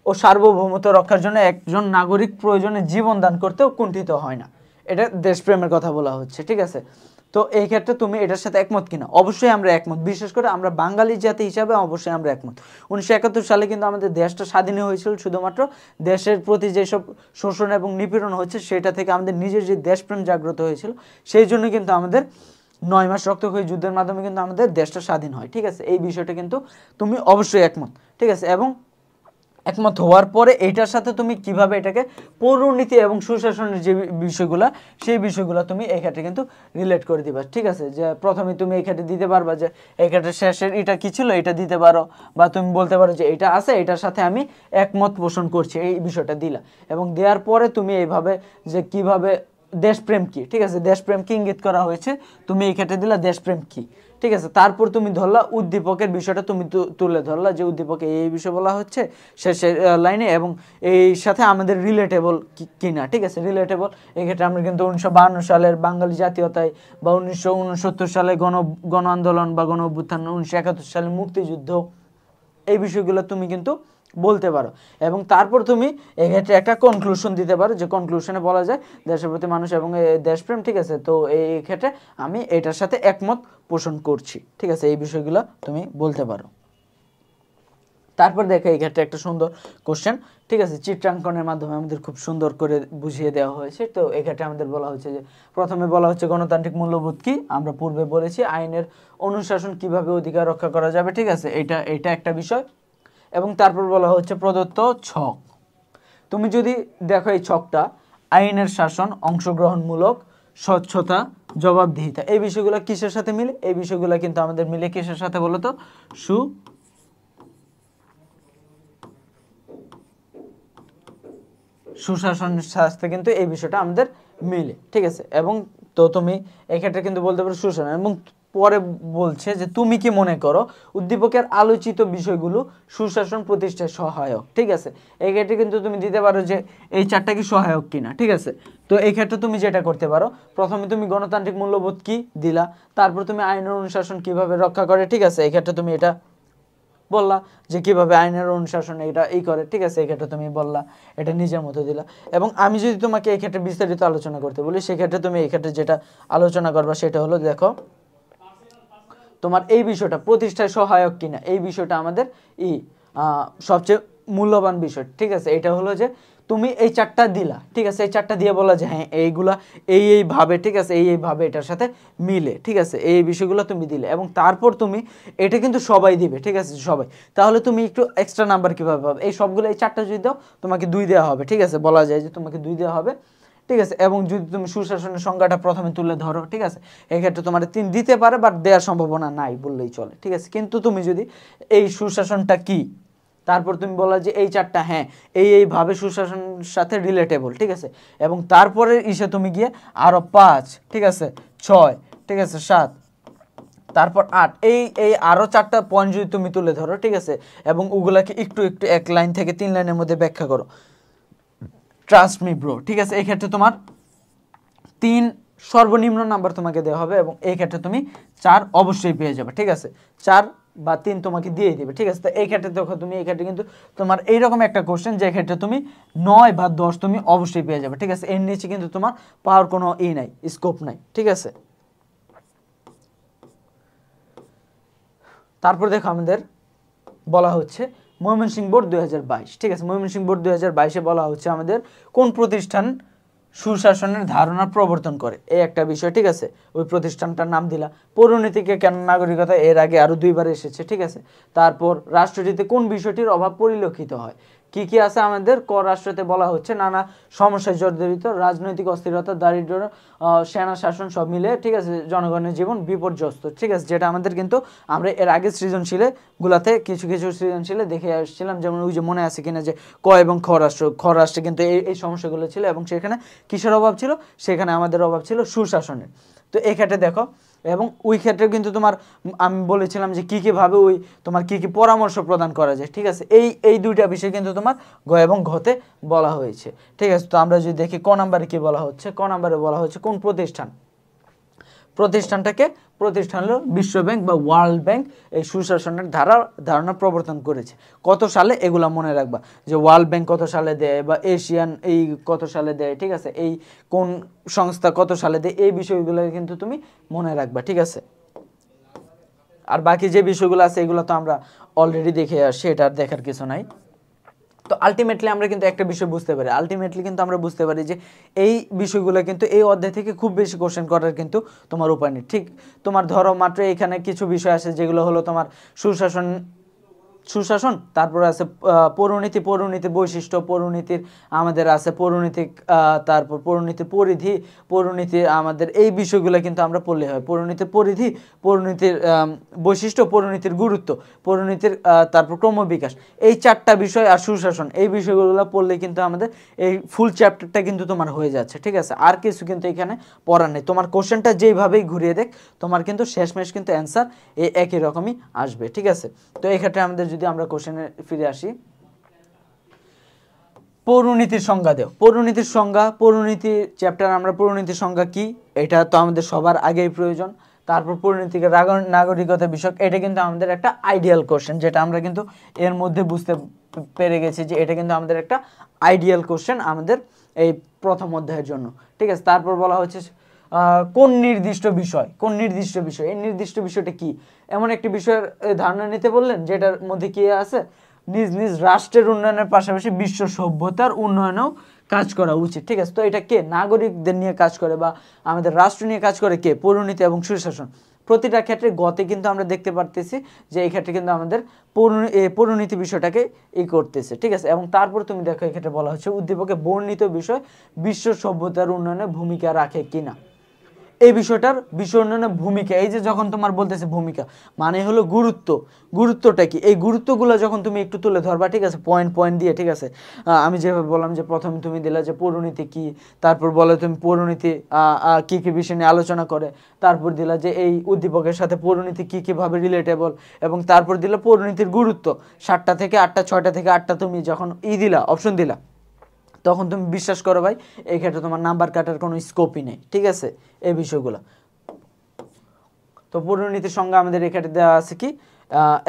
ও সার্বভৌমত্ব রক্ষার জন্য একজন নাগরিক প্রয়োজনে জীবন দান করতেও কুণ্ঠিত হয় না, এটা দেশপ্রেমের কথা বলা হচ্ছে, ঠিক আছে। তো এই ক্ষেত্রে তুমি এটার সাথে একমত কিনা, অবশ্যই আমরা একমত, বিশেষ করে আমরা বাঙালি জাতি হিসাবে অবশ্যই আমরা একমত। 1971 সালে কিন্তু আমাদের দেশটা স্বাধীন হয়েছিল শুধুমাত্র দেশের প্রতি যেসব শোষণ এবং নিপীড়ন হচ্ছে সেটা থেকে আমাদের নিজের যে দেশপ্রেম জাগ্রত হয়েছিল, সেই জন্য কিন্তু আমাদের 9 মাস রক্তক্ষয়ী যুদ্ধের মাধ্যমে কিন্তু আমাদের দেশটা স্বাধীন হয়, ঠিক আছে। এই বিষয়টা কিন্তু তুমি অবশ্যই একমত, ঠিক আছে। এবং একমত হওয়ার পরে এটার সাথে তুমি কিভাবে এটাকে পৌরনীতি এবং সুশাসনের যে বিষয়গুলো, সেই বিষয়গুলো তুমি এই ক্ষেত্রে কিন্তু রিলেট করে দিবা, ঠিক আছে। যে প্রথমে তুমি এই ক্ষেত্রে দিতে পারবা যে এই ক্ষেত্রে শেষের এটা কি ছিল এটা দিতে পারো, বা তুমি বলতে পারো যে এটা আছে, এটার সাথে আমি একমত পোষণ করছি, এই বিষয়টা দিলা। এবং দেওয়ার পরে তুমি এইভাবে যে কিভাবে দেশপ্রেম কি, ঠিক আছে, দেশপ্রেম কি ইঙ্গিত করা হয়েছে, তুমি এই ক্ষেত্রে দিলা দেশপ্রেম কি, ঠিক আছে। তারপর তুমি ধরলা উদ্দীপকের বিষয়টা তুমি তুলে ধরলা যে উদ্দীপকে এই বিষয় বলা হচ্ছে শেষের লাইনে এবং এই সাথে আমাদের রিলেটেবল কিনা, ঠিক আছে। রিলেটেবল এক্ষেত্রে আমরা কিন্তু 1952 সালের বাঙালি জাতীয়তায় বা 1969 সালে গণ আন্দোলন বা গণ অভ্যুত্থান, 1971 সালের মুক্তিযুদ্ধ, এই বিষয়গুলো তুমি কিন্তু বলতে পারো। এবং তারপর তুমি এক্ষেত্রে একটা কনক্লুশন দিতে পারো, যে কনক্লুশনে বলা যায় দেশের প্রতি মানুষ এবং দেশপ্রেম, ঠিক আছে। তো এই ক্ষেত্রে আমি এটার সাথে একমত পোষণ করছি, ঠিক আছে। এই বিষয়গুলো তুমি বলতে পারো। তারপর দেখো এই ক্ষেত্রে একটা সুন্দর কোশ্চেন, ঠিক আছে, চিত্রাঙ্কনের মাধ্যমে আমাদের খুব সুন্দর করে বুঝিয়ে দেওয়া হয়েছে। তো এক্ষেত্রে আমাদের বলা হচ্ছে যে প্রথমে বলা হচ্ছে গণতান্ত্রিক মূল্যবোধ কি, আমরা পূর্বে বলেছি আইনের অনুশাসন কিভাবে অধিকার রক্ষা করা যাবে, ঠিক আছে, এটা একটা বিষয়। এবং তারপর বলা হচ্ছে প্রদত্ত ছক, তুমি যদি দেখো এই ছকটা, আইনের শাসন, অংশগ্রহণমূলক, স্বচ্ছতা, জবাবদিহিতা, এই বিষয়গুলো কিসের সাথে মিলে? এই বিষয়গুলো কিন্তু আমাদের মিলে কিসের সাথে বলো তো? সুশাসনের সাথে কিন্তু এই বিষয়টা আমাদের মিলে, ঠিক আছে। এবং তো তুমি এক্ষেত্রে কিন্তু বলতে পারো সুশাসন। এবং পরে বলছে যে তুমি কি মনে করো উদ্দীপকের আলোচিত বিষয়গুলো সুশাসন প্রতিষ্ঠায় সহায়ক, ঠিক আছে। এই ক্ষেত্রে কিন্তু তুমি দিতে পারো যে এই চারটা কি সহায়ক কিনা, ঠিক আছে। তো এই ক্ষেত্রে তুমি যেটা করতে পারো, প্রথমে তুমি গণতান্ত্রিক মূল্যবোধ কি দিলা, তারপর তুমি আইনের অনুশাসন কিভাবে রক্ষা করে, ঠিক আছে। এই ক্ষেত্রে তুমি এটা বললা যে কিভাবে আইনের অনুশাসন এটা করে, ঠিক আছে। এই ক্ষেত্রে তুমি বললা, এটা নিজের মতো দিলা। এবং আমি যদি তোমাকে এই ক্ষেত্রে বিস্তারিত আলোচনা করতে বলি, সেক্ষেত্রে তুমি এই ক্ষেত্রে যেটা আলোচনা করবা সেটা হলো, দেখো তোমার এই বিষয়টা প্রতিষ্ঠায় সহায়ক কিনা, এই বিষয়টা আমাদের সবচেয়ে মূল্যবান বিষয়, ঠিক আছে। এটা হলো যে তুমি এই চারটা দিলা, ঠিক আছে। এই চারটা দিয়ে বলা যে হ্যাঁ এইগুলা এইভাবে, ঠিক আছে, এইভাবে এটার সাথে মিলে, ঠিক আছে। এই বিষয়গুলো তুমি দিলে এবং তারপর তুমি এটা কিন্তু সবাই দিবে, ঠিক আছে, সবাই। তাহলে তুমি একটু এক্সট্রা নাম্বার কিভাবে পাবে? এই সবগুলো এই চারটা যদি দাও তোমাকে 2 দেওয়া হবে, ঠিক আছে। বলা যায় যে তোমাকে 2 দেওয়া হবে, ঠিক আছে। এবং যদি তুমি সুশাসনের সংজ্ঞাটা প্রথমে তুলে ধরো, ঠিক আছে, এক্ষেত্রে তোমার 3 দিতে পারে, বাট দেওয়ার সম্ভাবনা নাই বললেই চলে, ঠিক আছে। কিন্তু তুমি যদি এই সুশাসনটা কি, তারপর তুমি বলা যে এই চারটা হ্যাঁ এইভাবে সুশাসনের সাথে রিলেটেবল, ঠিক আছে। এবং তারপরে তুমি গিয়ে আরো 5, ঠিক আছে, 6, ঠিক আছে, 7, তারপর 8, এই আরো 4টা পয়েন্ট যদি তুমি তুলে ধরো, ঠিক আছে, এবং ওগুলাকে একটু একটু 1 লাইন থেকে 3 লাইনের মধ্যে ব্যাখ্যা করো, ট্রাস্ট মি ব্রো, ঠিক আছে। এই ক্ষেত্রে তোমার 3 সর্বনিম্ন নাম্বার তোমাকে দেওয়া হবে এবং এই ক্ষেত্রে তুমি 4 অবশ্যই পেয়ে যাবে, ঠিক আছে। 4 বা 3 তোমাকে দিয়ে দিবে, ঠিক আছে। তো এই ক্ষেত্রে দেখো তুমি এই ক্ষেত্রে কিন্তু তোমার এইরকম একটা কোশ্চেন, যে ক্ষেত্রে তুমি 9 বা 10 তুমি অবশ্যই পেয়ে যাবে, ঠিক আছে। এর নিচে কিন্তু তোমার পাওয়ার কোনো নাই, স্কোপ নাই, ঠিক আছে। তারপর দেখো আমাদের বলা হচ্ছে ময়মনসিংহ বোর্ড 2022, ঠিক আছে। ময়মনসিংহ বোর্ড 2022-এ বলা হচ্ছে আমাদের কোন প্রতিষ্ঠান সুশাসনের ধারণা প্রবর্তন করে, এই একটা বিষয়, ঠিক আছে। ওই প্রতিষ্ঠানটার নাম দিলা। পৌরনীতিকে কেন নাগরিকতা, এর আগে আরো 2বার এসেছে, ঠিক আছে। তারপর রাষ্ট্রটিতে কোন বিষয়টির অভাব পরিলক্ষিত হয়, কি কি আছে আমাদের ক রাষ্ট্রতে বলা হচ্ছে নানা সমস্যায় জর্জরিত, রাজনৈতিক অস্থিরতা, দারিদ্র, সেনা শাসন সব মিলে, ঠিক আছে, জনগণের জীবন বিপর্যস্ত, ঠিক আছে। যেটা আমাদের কিন্তু আমরা এর আগে সৃজনশীলে গুলাতে কিছু কিছু সৃজনশীলে দেখে আসছিলাম, যেমন ওই যে মনে আছে কিনা যে ক এবং খ রাষ্ট্রে কিন্তু এই সমস্যাগুলো ছিল এবং সেখানে কিসের অভাব ছিল? সেখানে আমাদের অভাব ছিল সুশাসনের। তো এই ক্ষেত্রে দেখো, এবং ওই ক্ষেত্রে কিন্তু তোমার আমি বলেছিলাম যে কি ভাবে ওই তোমার কি পরামর্শ প্রদান করা যায়, ঠিক আছে। এই দুইটা বিষয় কিন্তু তোমার গ এবং ঘতে বলা হয়েছে, ঠিক আছে। তো আমরা যদি দেখি ক নাম্বারে কি বলা হচ্ছে, ক নাম্বারে বলা হচ্ছে কোন প্রতিষ্ঠান হলো বিশ্ব ব্যাংক বা ওয়ার্ল্ড ব্যাংক এই সুশাসনের ধারণা প্রবর্তন করেছে। কত সালে? এগুলা মনে রাখবা যে ওয়ার্ল্ড ব্যাংক কত সালে দেয় বা এশিয়ান এই কত সালে দেয়, ঠিক আছে। এই কোন সংস্থা কত সালে দেয়, এই বিষয়গুলো কিন্তু তুমি মনে রাখবা, ঠিক আছে। আর বাকি যে বিষয়গুলো আছে এগুলো তো আমরা অলরেডি দেখে আসছি, এটা আর দেখার কিছু নাই। তো আলটিমেটলি আমরা কিন্তু একটা বিষয় বুঝতে পারি, যে এই বিষয়গুলো কিন্তু এই অধ্যায় থেকে খুব বেশি কোশ্চেন করার কিন্তু তোমার উপায় নেই, ঠিক। তোমার ধরো মাত্র এখানে কিছু বিষয় আছে যেগুলো হলো তোমার সুশাসন সুশাসন, তারপর আছে পৌরনীতি, পৌরনীতির বৈশিষ্ট্য, পৌরনীতির আমাদের আছে পৌরনীতিক, তারপর পৌরনীতির পরিধি, পৌরনীতির আমাদের এই বিষয়গুলো কিন্তু আমরা পড়লে হয়। পৌরনীতির পরিধি, পৌরনীতির বৈশিষ্ট্য, পৌরনীতির গুরুত্ব, পৌরনীতির তারপর ক্রমবিকাশ, এই 4টা বিষয় আর সুশাসন, এই বিষয়গুলো পড়লে কিন্তু আমাদের এই ফুল চ্যাপ্টারটা কিন্তু তোমার হয়ে যাচ্ছে। ঠিক আছে, আর কিছু কিন্তু এখানে পড়ার নেই। তোমার কোশ্চেনটা যেইভাবেই ঘুরিয়ে দেখ তোমার কিন্তু শেষমেশ কিন্তু অ্যান্সার এই একই রকমই আসবে। ঠিক আছে, তো এক্ষেত্রে আমাদের যদি আমরা কোশ্চেনে ফিরে আসি, পৌরনীতির সংজ্ঞা দেও। পৌরনীতির সংজ্ঞা, পৌরনীতি চ্যাপ্টার আমরা পৌরনীতির সংজ্ঞা কি এটা তো আমাদের সবার আগেই প্রয়োজন। তারপর পৌরনীতিকে নাগরিকতা বিষয়ক, এটা কিন্তু আমাদের একটা আইডিয়াল কোশ্চেন, যেটা আমরা কিন্তু এর মধ্যে বুঝতে পেরে গেছি যে এটা কিন্তু আমাদের একটা আইডিয়াল কোশ্চেন আমাদের এই প্রথম অধ্যায়ের জন্য। ঠিক আছে, তারপর বলা হচ্ছে কোন নির্দিষ্ট বিষয়, কোন নির্দিষ্ট বিষয়, এই নির্দিষ্ট বিষয়টা কি, এমন একটি বিষয়ের ধারণা নিতে বললেন যেটার মধ্যে কি আছে, নিজ নিজ রাষ্ট্রের উন্নয়নের পাশাপাশি বিশ্ব সভ্যতার উন্নয়নেও কাজ করা উচিত। ঠিক আছে, তো এটা কে, নাগরিকদের নিয়ে কাজ করে বা আমাদের রাষ্ট্র নিয়ে কাজ করে কে, পৌরনীতি এবং সুশাসন। প্রতিটা ক্ষেত্রে গতে কিন্তু আমরা দেখতে পারতেছি যে এই ক্ষেত্রে কিন্তু আমাদের পৌরনীতি বিষয়টাকে করতেছে। ঠিক আছে, এবং তারপর তুমি দেখো এই ক্ষেত্রে বলা হচ্ছে উদ্দীপকে বর্ণিত বিষয় বিশ্ব সভ্যতার উন্নয়নে ভূমিকা রাখে কিনা। এই বিষয়টার বিশ্ব উন্নয়নের ভূমিকা, এই যে যখন তোমার বলতেছে ভূমিকা মানে হলো গুরুত্ব, গুরুত্বটা কি, এই গুরুত্বগুলো যখন তুমি একটু তুলে ধরবা, ঠিক আছে, পয়েন্ট পয়েন্ট দিয়ে। ঠিক আছে, আমি যেভাবে বললাম যে প্রথমে তুমি দিলা যে পৌরনীতি কি, তারপর বলে তুমি পৌরনীতি কি কি বিষয় নিয়ে আলোচনা করে, তারপর দিলা যে এই উদ্দীপকের সাথে পৌরনীতি কি কিভাবে রিলেটেবল, এবং তারপর দিলা পৌরনীতির গুরুত্ব। 7টা থেকে 8টা, 6টা থেকে 8টা তুমি যখন দিলা, অপশন দিলা, তখন তুমি বিশ্বাস করো ভাই এই ক্ষেত্রে তোমার নাম্বার কাটার কোনো স্কোপই নেই। ঠিক আছে, এই বিষয়গুলো। তো পৌরনীতির সঙ্গে আমাদের এখানে দেওয়া আছে কি,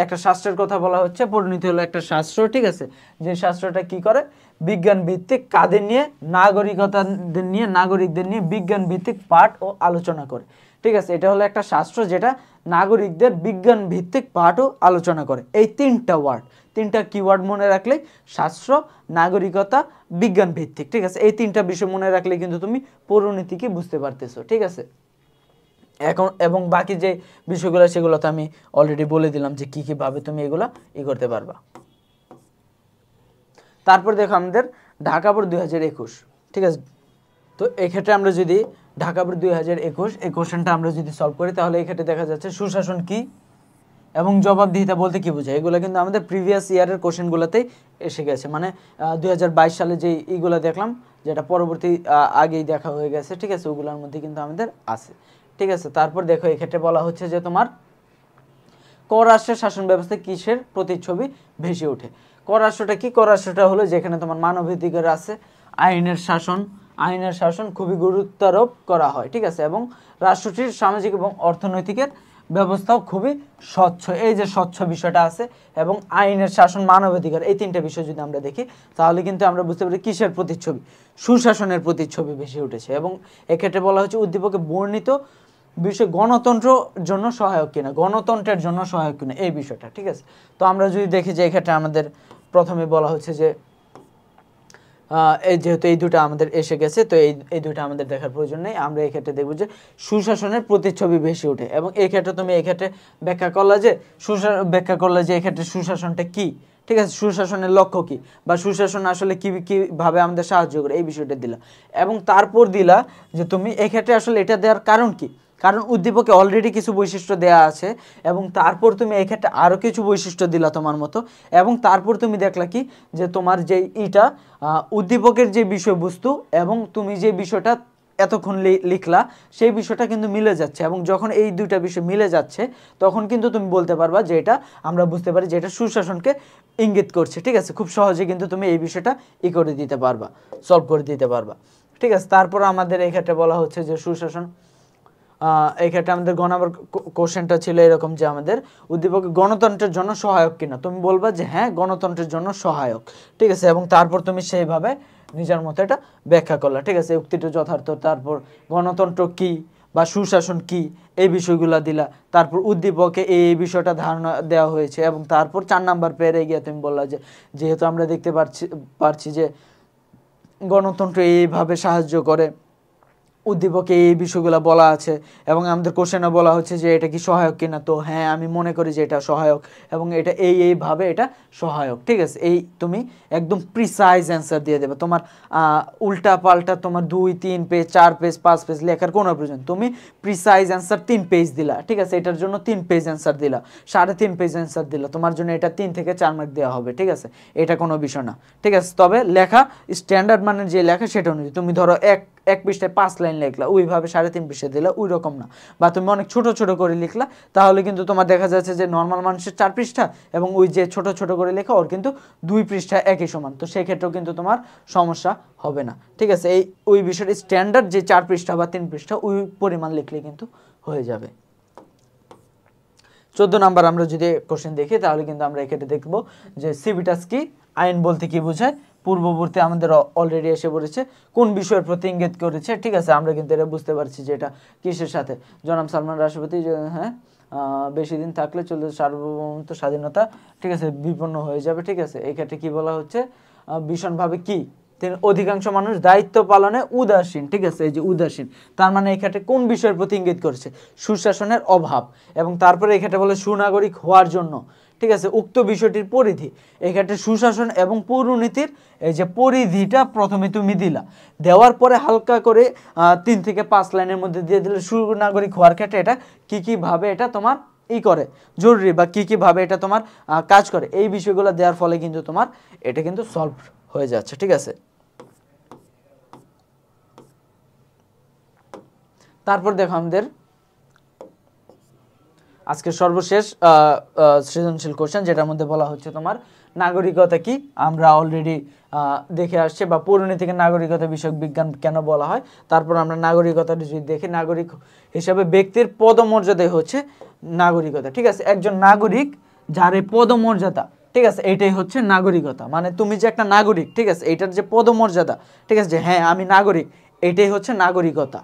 একটা শাস্ত্রের কথা বলা হচ্ছে। পৌরনীতি হলো একটা শাস্ত্র, ঠিক আছে, যে শাস্ত্রটা কি করে, বিজ্ঞান ভিত্তিক কাদের নিয়ে, নাগরিকতাদের নিয়ে, নাগরিকদের নিয়ে বিজ্ঞান ভিত্তিক পাঠ ও আলোচনা করে। ঠিক আছে, এটা হলো একটা শাস্ত্র যেটা নাগরিকদের বিজ্ঞান ভিত্তিক পাঠ ও আলোচনা করে। এই 3টা ওয়ার্ড, 3টা কিওয়ার্ড মনে রাখলেই শাস্ত্র, নাগরিকতা, বিজ্ঞান ভিত্তিক, ঠিক আছে, এই 3টা বিষয় মনে রাখলে কিন্তু তুমি পৌরনীতিকে বুঝতে পারতেছো। ঠিক আছে, এখন এবং বাকি যে বিষয়গুলো সেগুলো তো আমি অলরেডি বলে দিলাম যে কি ভাবে তুমি এগুলা করতে পারবা। তারপর দেখো আমাদের ঢাকা বোর্ড 2021। ঠিক আছে, তো এক্ষেত্রে আমরা যদি ঢাকা বোর্ড 2021 এই কোশ্চেনটা আমরা যদি সলভ করি তাহলে এক্ষেত্রে দেখা যাচ্ছে সুশাসন কি এবং জবাবদিহিতা বলতে কি বোঝায়, এগুলো কিন্তু আমাদের প্রিভিয়াস ইয়ারের কোশ্চেনগুলোতেই এসে গেছে। মানে 2022 সালে যে এইগুলো দেখলাম, যেটা পরবর্তী আগেই দেখা হয়ে গেছে। ঠিক আছে, ওগুলোর মধ্যে কিন্তু আমাদের আছে। ঠিক আছে, তারপর দেখো এক্ষেত্রে বলা হচ্ছে যে তোমার ক রাষ্ট্রের শাসন ব্যবস্থা কিসের প্রতিচ্ছবি ভেসে ওঠে। ক রাষ্ট্রটা কি, ক রাষ্ট্রটা হলো যেখানে তোমার মানবাধিকার আছে, আইনের শাসন খুবই গুরুত্বারোপ করা হয়। ঠিক আছে, এবং রাষ্ট্রটির সামাজিক এবং অর্থনৈতিকের ব্যবস্থাও খুবই স্বচ্ছ, এই যে স্বচ্ছ বিষয়টা আছে, এবং আইনের শাসন, মানবাধিকার, এই 3টা বিষয় যদি আমরা দেখি তাহলে কিন্তু আমরা বুঝতে পারি কিসের প্রতিচ্ছবি, সুশাসনের প্রতিচ্ছবি ভেসে উঠেছে। এবং এক্ষেত্রে বলা হচ্ছে উদ্দীপকে বর্ণিত বিষয় গণতন্ত্রের জন্য সহায়ক কিনা, গণতন্ত্রের জন্য সহায়ক কিনা এই বিষয়টা। ঠিক আছে, তো আমরা যদি দেখি যে এক্ষেত্রে আমাদের প্রথমে বলা হচ্ছে যে এই যেহেতু এই দুটো আমাদের এসে গেছে, তো এই দুটো আমাদের দেখার প্রয়োজন নেই। আমরা এই ক্ষেত্রে দেখব যে সুশাসনের প্রতিচ্ছবি ভেসে ওঠে, এবং এই ক্ষেত্রে তুমি এই ক্ষেত্রে ব্যাখ্যা করলে যে এক্ষেত্রে সুশাসনটা কি। ঠিক আছে, সুশাসনের লক্ষ্য কি বা সুশাসন আসলে কিভাবে আমাদের সাহায্য করে এই বিষয়টা দিলা, এবং তারপর দিলা যে তুমি এক্ষেত্রে আসলে এটা দেওয়ার কারণ কি, কারণ উদ্দীপকে অলরেডি কিছু বৈশিষ্ট্য দেয়া আছে, এবং তারপর তুমি এক্ষেত্রে আরও কিছু বৈশিষ্ট্য দিলা তোমার মতো, এবং তারপর তুমি দেখলা কি যে তোমার যে উদ্দীপকের যে বিষয়বস্তু এবং তুমি যে বিষয়টা এতক্ষণ লিখলা সেই বিষয়টা কিন্তু মিলে যাচ্ছে, এবং যখন এই দুইটা বিষয় মিলে যাচ্ছে তখন কিন্তু তুমি বলতে পারবা যে এটা আমরা বুঝতে পারি যে এটা সুশাসনকে ইঙ্গিত করছে। ঠিক আছে, খুব সহজে কিন্তু তুমি এই বিষয়টা করে দিতে পারবা, সলভ করে দিতে পারবা। ঠিক আছে, তারপর আমাদের এই ক্ষেত্রে বলা হচ্ছে যে সুশাসন, এই ক্ষেত্রে আমাদের গণনার কোশ্চেনটা ছিল এরকম যে আমাদের উদ্দীপক গণতন্ত্রের জন্য সহায়ক কিনা, তুমি বলবা যে হ্যাঁ গণতন্ত্রের জন্য সহায়ক। ঠিক আছে, এবং তারপর তুমি সেইভাবে নিজের মতো এটা ব্যাখ্যা করলা। ঠিক আছে, উক্তিটা যথার্থ। তারপর গণতন্ত্র কি বা সুশাসন কি এই বিষয়গুলো দিলা, তারপর উদ্দীপকে এই বিষয়টা ধারণা দেওয়া হয়েছে, এবং তারপর 4 নাম্বার পেরে গিয়ে তুমি বললা যে যেহেতু আমরা দেখতে পারছি যে গণতন্ত্র এইভাবে সাহায্য করে উদ্দীপকে এই বিষয়গুলো বলা আছে এবং আমাদের কোশ্চেনে বলা হচ্ছে যে এটা কি সহায়ক কিনা। তো হ্যাঁ আমি মনে করি যে এটা সহায়ক এবং এটা এইভাবে এটা সহায়ক, ঠিক আছে। এই তুমি একদম প্রিসাইজ অ্যান্সার দিয়ে দেবে। তোমার উল্টা পাল্টা তোমার 2, 3 পেজ, 4 পেজ, 5 পেজ লেখার কোনো প্রয়োজন, তুমি প্রিসাইজ অ্যান্সার 3 পেজ দিলা, ঠিক আছে। এটার জন্য 3 পেজ অ্যান্সার দিলা, 3.5 পেজ অ্যান্সার দিলা, তোমার জন্য এটা 3 থেকে 4 মার্ক দেওয়া হবে, ঠিক আছে। এটা কোনো বিষয় না, ঠিক আছে। তবে লেখা স্ট্যান্ডার্ড মানের যে লেখা সেটা অনুযায়ী, তুমি ধরো এক পৃষ্ঠায় 5 লাইন লিখলা, ওইভাবে 3.5 পৃষ্ঠা দিলা, ওই রকম না। বা তুমি অনেক ছোট ছোট করে লিখলা, তাহলে কিন্তু তোমার দেখা যাচ্ছে যে নর্মাল মানুষের 4 পৃষ্ঠা এবং ওই যে ছোট ছোট করে লেখা ওর কিন্তু 2 পৃষ্ঠা একই সমান। তো সেক্ষেত্রেও কিন্তু তোমার সমস্যা হবে না, ঠিক আছে। ওই বিষয়টা স্ট্যান্ডার্ড যে 4 পৃষ্ঠা বা 3 পৃষ্ঠা ওই পরিমাণ লিখলে কিন্তু হয়ে যাবে। 14 নাম্বার আমরা যদি কোশ্চেন দেখি তাহলে কিন্তু আমরা এক্ষেত্রে দেখব যে সিভিটাস কি, আইন বলতে কি বোঝায়। পূর্ববর্তী আমাদের অলরেডি এসে পড়েছে, কোন বিষয়ের প্রতি ইঙ্গিত করেছে, ঠিক আছে। আমরা কিন্তু এটা বুঝতে পারছি যে এটা কিসের সাথে। জনাব সালমান রাষ্ট্রপতি, হ্যাঁ বেশি দিন থাকলে চলে সার্বভৌমত্ব স্বাধীনতা, ঠিক আছে, বিপন্ন হয়ে যাবে, ঠিক আছে। এই ক্ষেত্রে কি বলা হচ্ছে, ভীষণভাবে কি অধিকাংশ মানুষ দায়িত্ব পালনে উদাসীন, ঠিক আছে। এই যে উদাসীন, তার মানে এই ক্ষেত্রে কোন বিষয়ের প্রতি ইঙ্গিত করছে, সুশাসনের অভাব। এবং তারপরে এই ক্ষেত্রে বলে সুনাগরিক হওয়ার জন্য, ঠিক আছে, উক্ত বিষয়টির পরিধি। এই ক্ষেত্রে সুশাসন এবং পৌরনীতির এই যে পরিধিটা প্রথমে তুমি দিলা, দেওয়ার পরে হালকা করে 3 থেকে 5 লাইনের মধ্যে দিয়ে দিলে সুনাগরিক হওয়ার ক্ষেত্রে এটা কি ভাবে এটা তোমার করে জরুরি বা কি ভাবে এটা তোমার কাজ করে, এই বিষয়গুলো দেওয়ার ফলে কিন্তু তোমার এটা কিন্তু সলভ হয়ে যাচ্ছে, ঠিক আছে। তারপর দেখো আমাদের আজকে সর্বশেষ সৃজনশীল কোশ্চেন, যেটার মধ্যে বলা হচ্ছে তোমার নাগরিকতা কি। আমরা অলরেডি দেখে আসছে বা পৌরনীতি থেকে নাগরিকতা বিষয়ক বিজ্ঞান কেন বলা হয়। তারপর আমরা নাগরিকতা যদি দেখি, নাগরিক হিসাবে ব্যক্তির পদমর্যাদাই হচ্ছে নাগরিকতা, ঠিক আছে। একজন নাগরিক যার এই পদমর্যাদা, ঠিক আছে, এইটাই হচ্ছে নাগরিকতা। মানে তুমি যে একটা নাগরিক, ঠিক আছে, এইটার যে পদমর্যাদা, ঠিক আছে, যে হ্যাঁ আমি নাগরিক, এটাই হচ্ছে নাগরিকতা।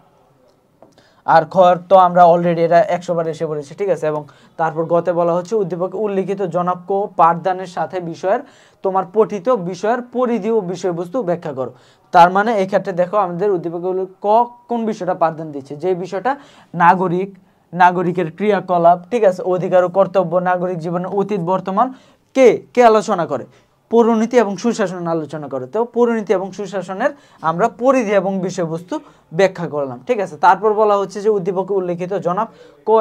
আর খর তো আমরা অলরেডি এটা 100 বার এসে পড়েছি, ঠিক আছে। এবং তারপর গতে বলা হচ্ছে উদ্দীপকে উল্লিখিত জনাব পাঠদানের সাথে বিষয়ের তোমার পঠিত বিষয়ের পরিধি ও বিষয়বস্তু ব্যাখ্যা করো। তার মানে এই ক্ষেত্রে দেখো আমাদের উদ্দীপকে কোন বিষয়টা পাঠদান দিচ্ছে, যে বিষয়টা নাগরিকের ক্রিয়াকলাপ, ঠিক আছে, অধিকার ও কর্তব্য, নাগরিক জীবনের অতীত বর্তমান কে আলোচনা করে, পৌরনীতি এবং সুশাসন আলোচনা করে। তো পৌরনীতি এবং সুশাসনের আমরা পরিধি এবং বিষয়বস্তু ব্যাখ্যা করলাম, ঠিক আছে। তারপর বলা হচ্ছে যে উদ্দীপকে উল্লেখিত জনাব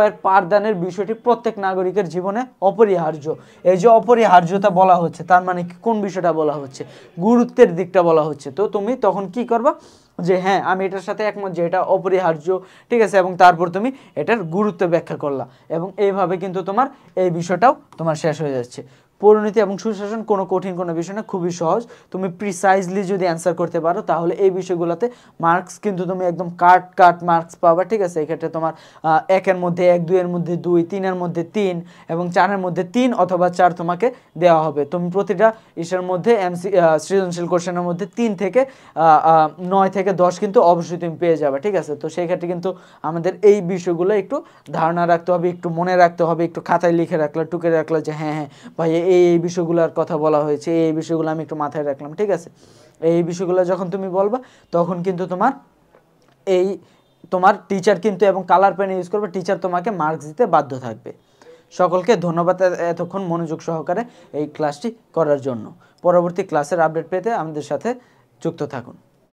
এর পাঠদানের বিষয়টি প্রত্যেক নাগরিকের জীবনে অপরিহার্য। এই যে অপরিহার্যতা বলা হচ্ছে, তার মানে কোন বিষয়টা বলা হচ্ছে, গুরুত্বের দিকটা বলা হচ্ছে। তো তুমি তখন কি করবা, যে হ্যাঁ আমি এটার সাথে একমত যে এটা অপরিহার্য, ঠিক আছে। এবং তারপর তুমি এটার গুরুত্ব ব্যাখ্যা করলা এবং এইভাবে কিন্তু তোমার এই বিষয়টাও তোমার শেষ হয়ে যাচ্ছে। পৌরনীতি এবং সুশাসন কোনো কঠিন কোনো বিষয় না, খুবই সহজ। তুমি প্রিসাইজলি যদি অ্যান্সার করতে পারো তাহলে এই বিষয়গুলোতে মার্কস কিন্তু তুমি একদম কাট মার্কস পাবা, ঠিক আছে। এক্ষেত্রে তোমার 1-এর মধ্যে 1, 2-এর মধ্যে 2, 3-এর মধ্যে 3 এবং 4-এর মধ্যে 3 অথবা 4 তোমাকে দেওয়া হবে। তুমি প্রতিটা ইসের মধ্যে সৃজনশীল কোশ্চেনের মধ্যে 3 থেকে 9 থেকে 10 কিন্তু অবশ্যই তুমি পেয়ে যাবে, ঠিক আছে। তো সেই ক্ষেত্রে কিন্তু আমাদের এই বিষয়গুলো একটু ধারণা রাখতে হবে, একটু মনে রাখতে হবে, একটু খাতায় লিখে রাখলে, টুকে রাখলে যে হ্যাঁ ভাই এই বিষয়গুলোর কথা বলা হয়েছে, এই বিষয়গুলো আমি একটু মাথায় রাখলাম, ঠিক আছে। এই বিষয়গুলো যখন তুমি বলবা তখন কিন্তু তোমার টিচার কিন্তু এবং কালার পেন ইউজ করবে, টিচার তোমাকে মার্কস দিতে বাধ্য থাকবে। সকলকে ধন্যবাদ এতক্ষণ মনোযোগ সহকারে এই ক্লাসটি করার জন্য। পরবর্তী ক্লাসের আপডেট পেতে আমাদের সাথে যুক্ত থাকুন।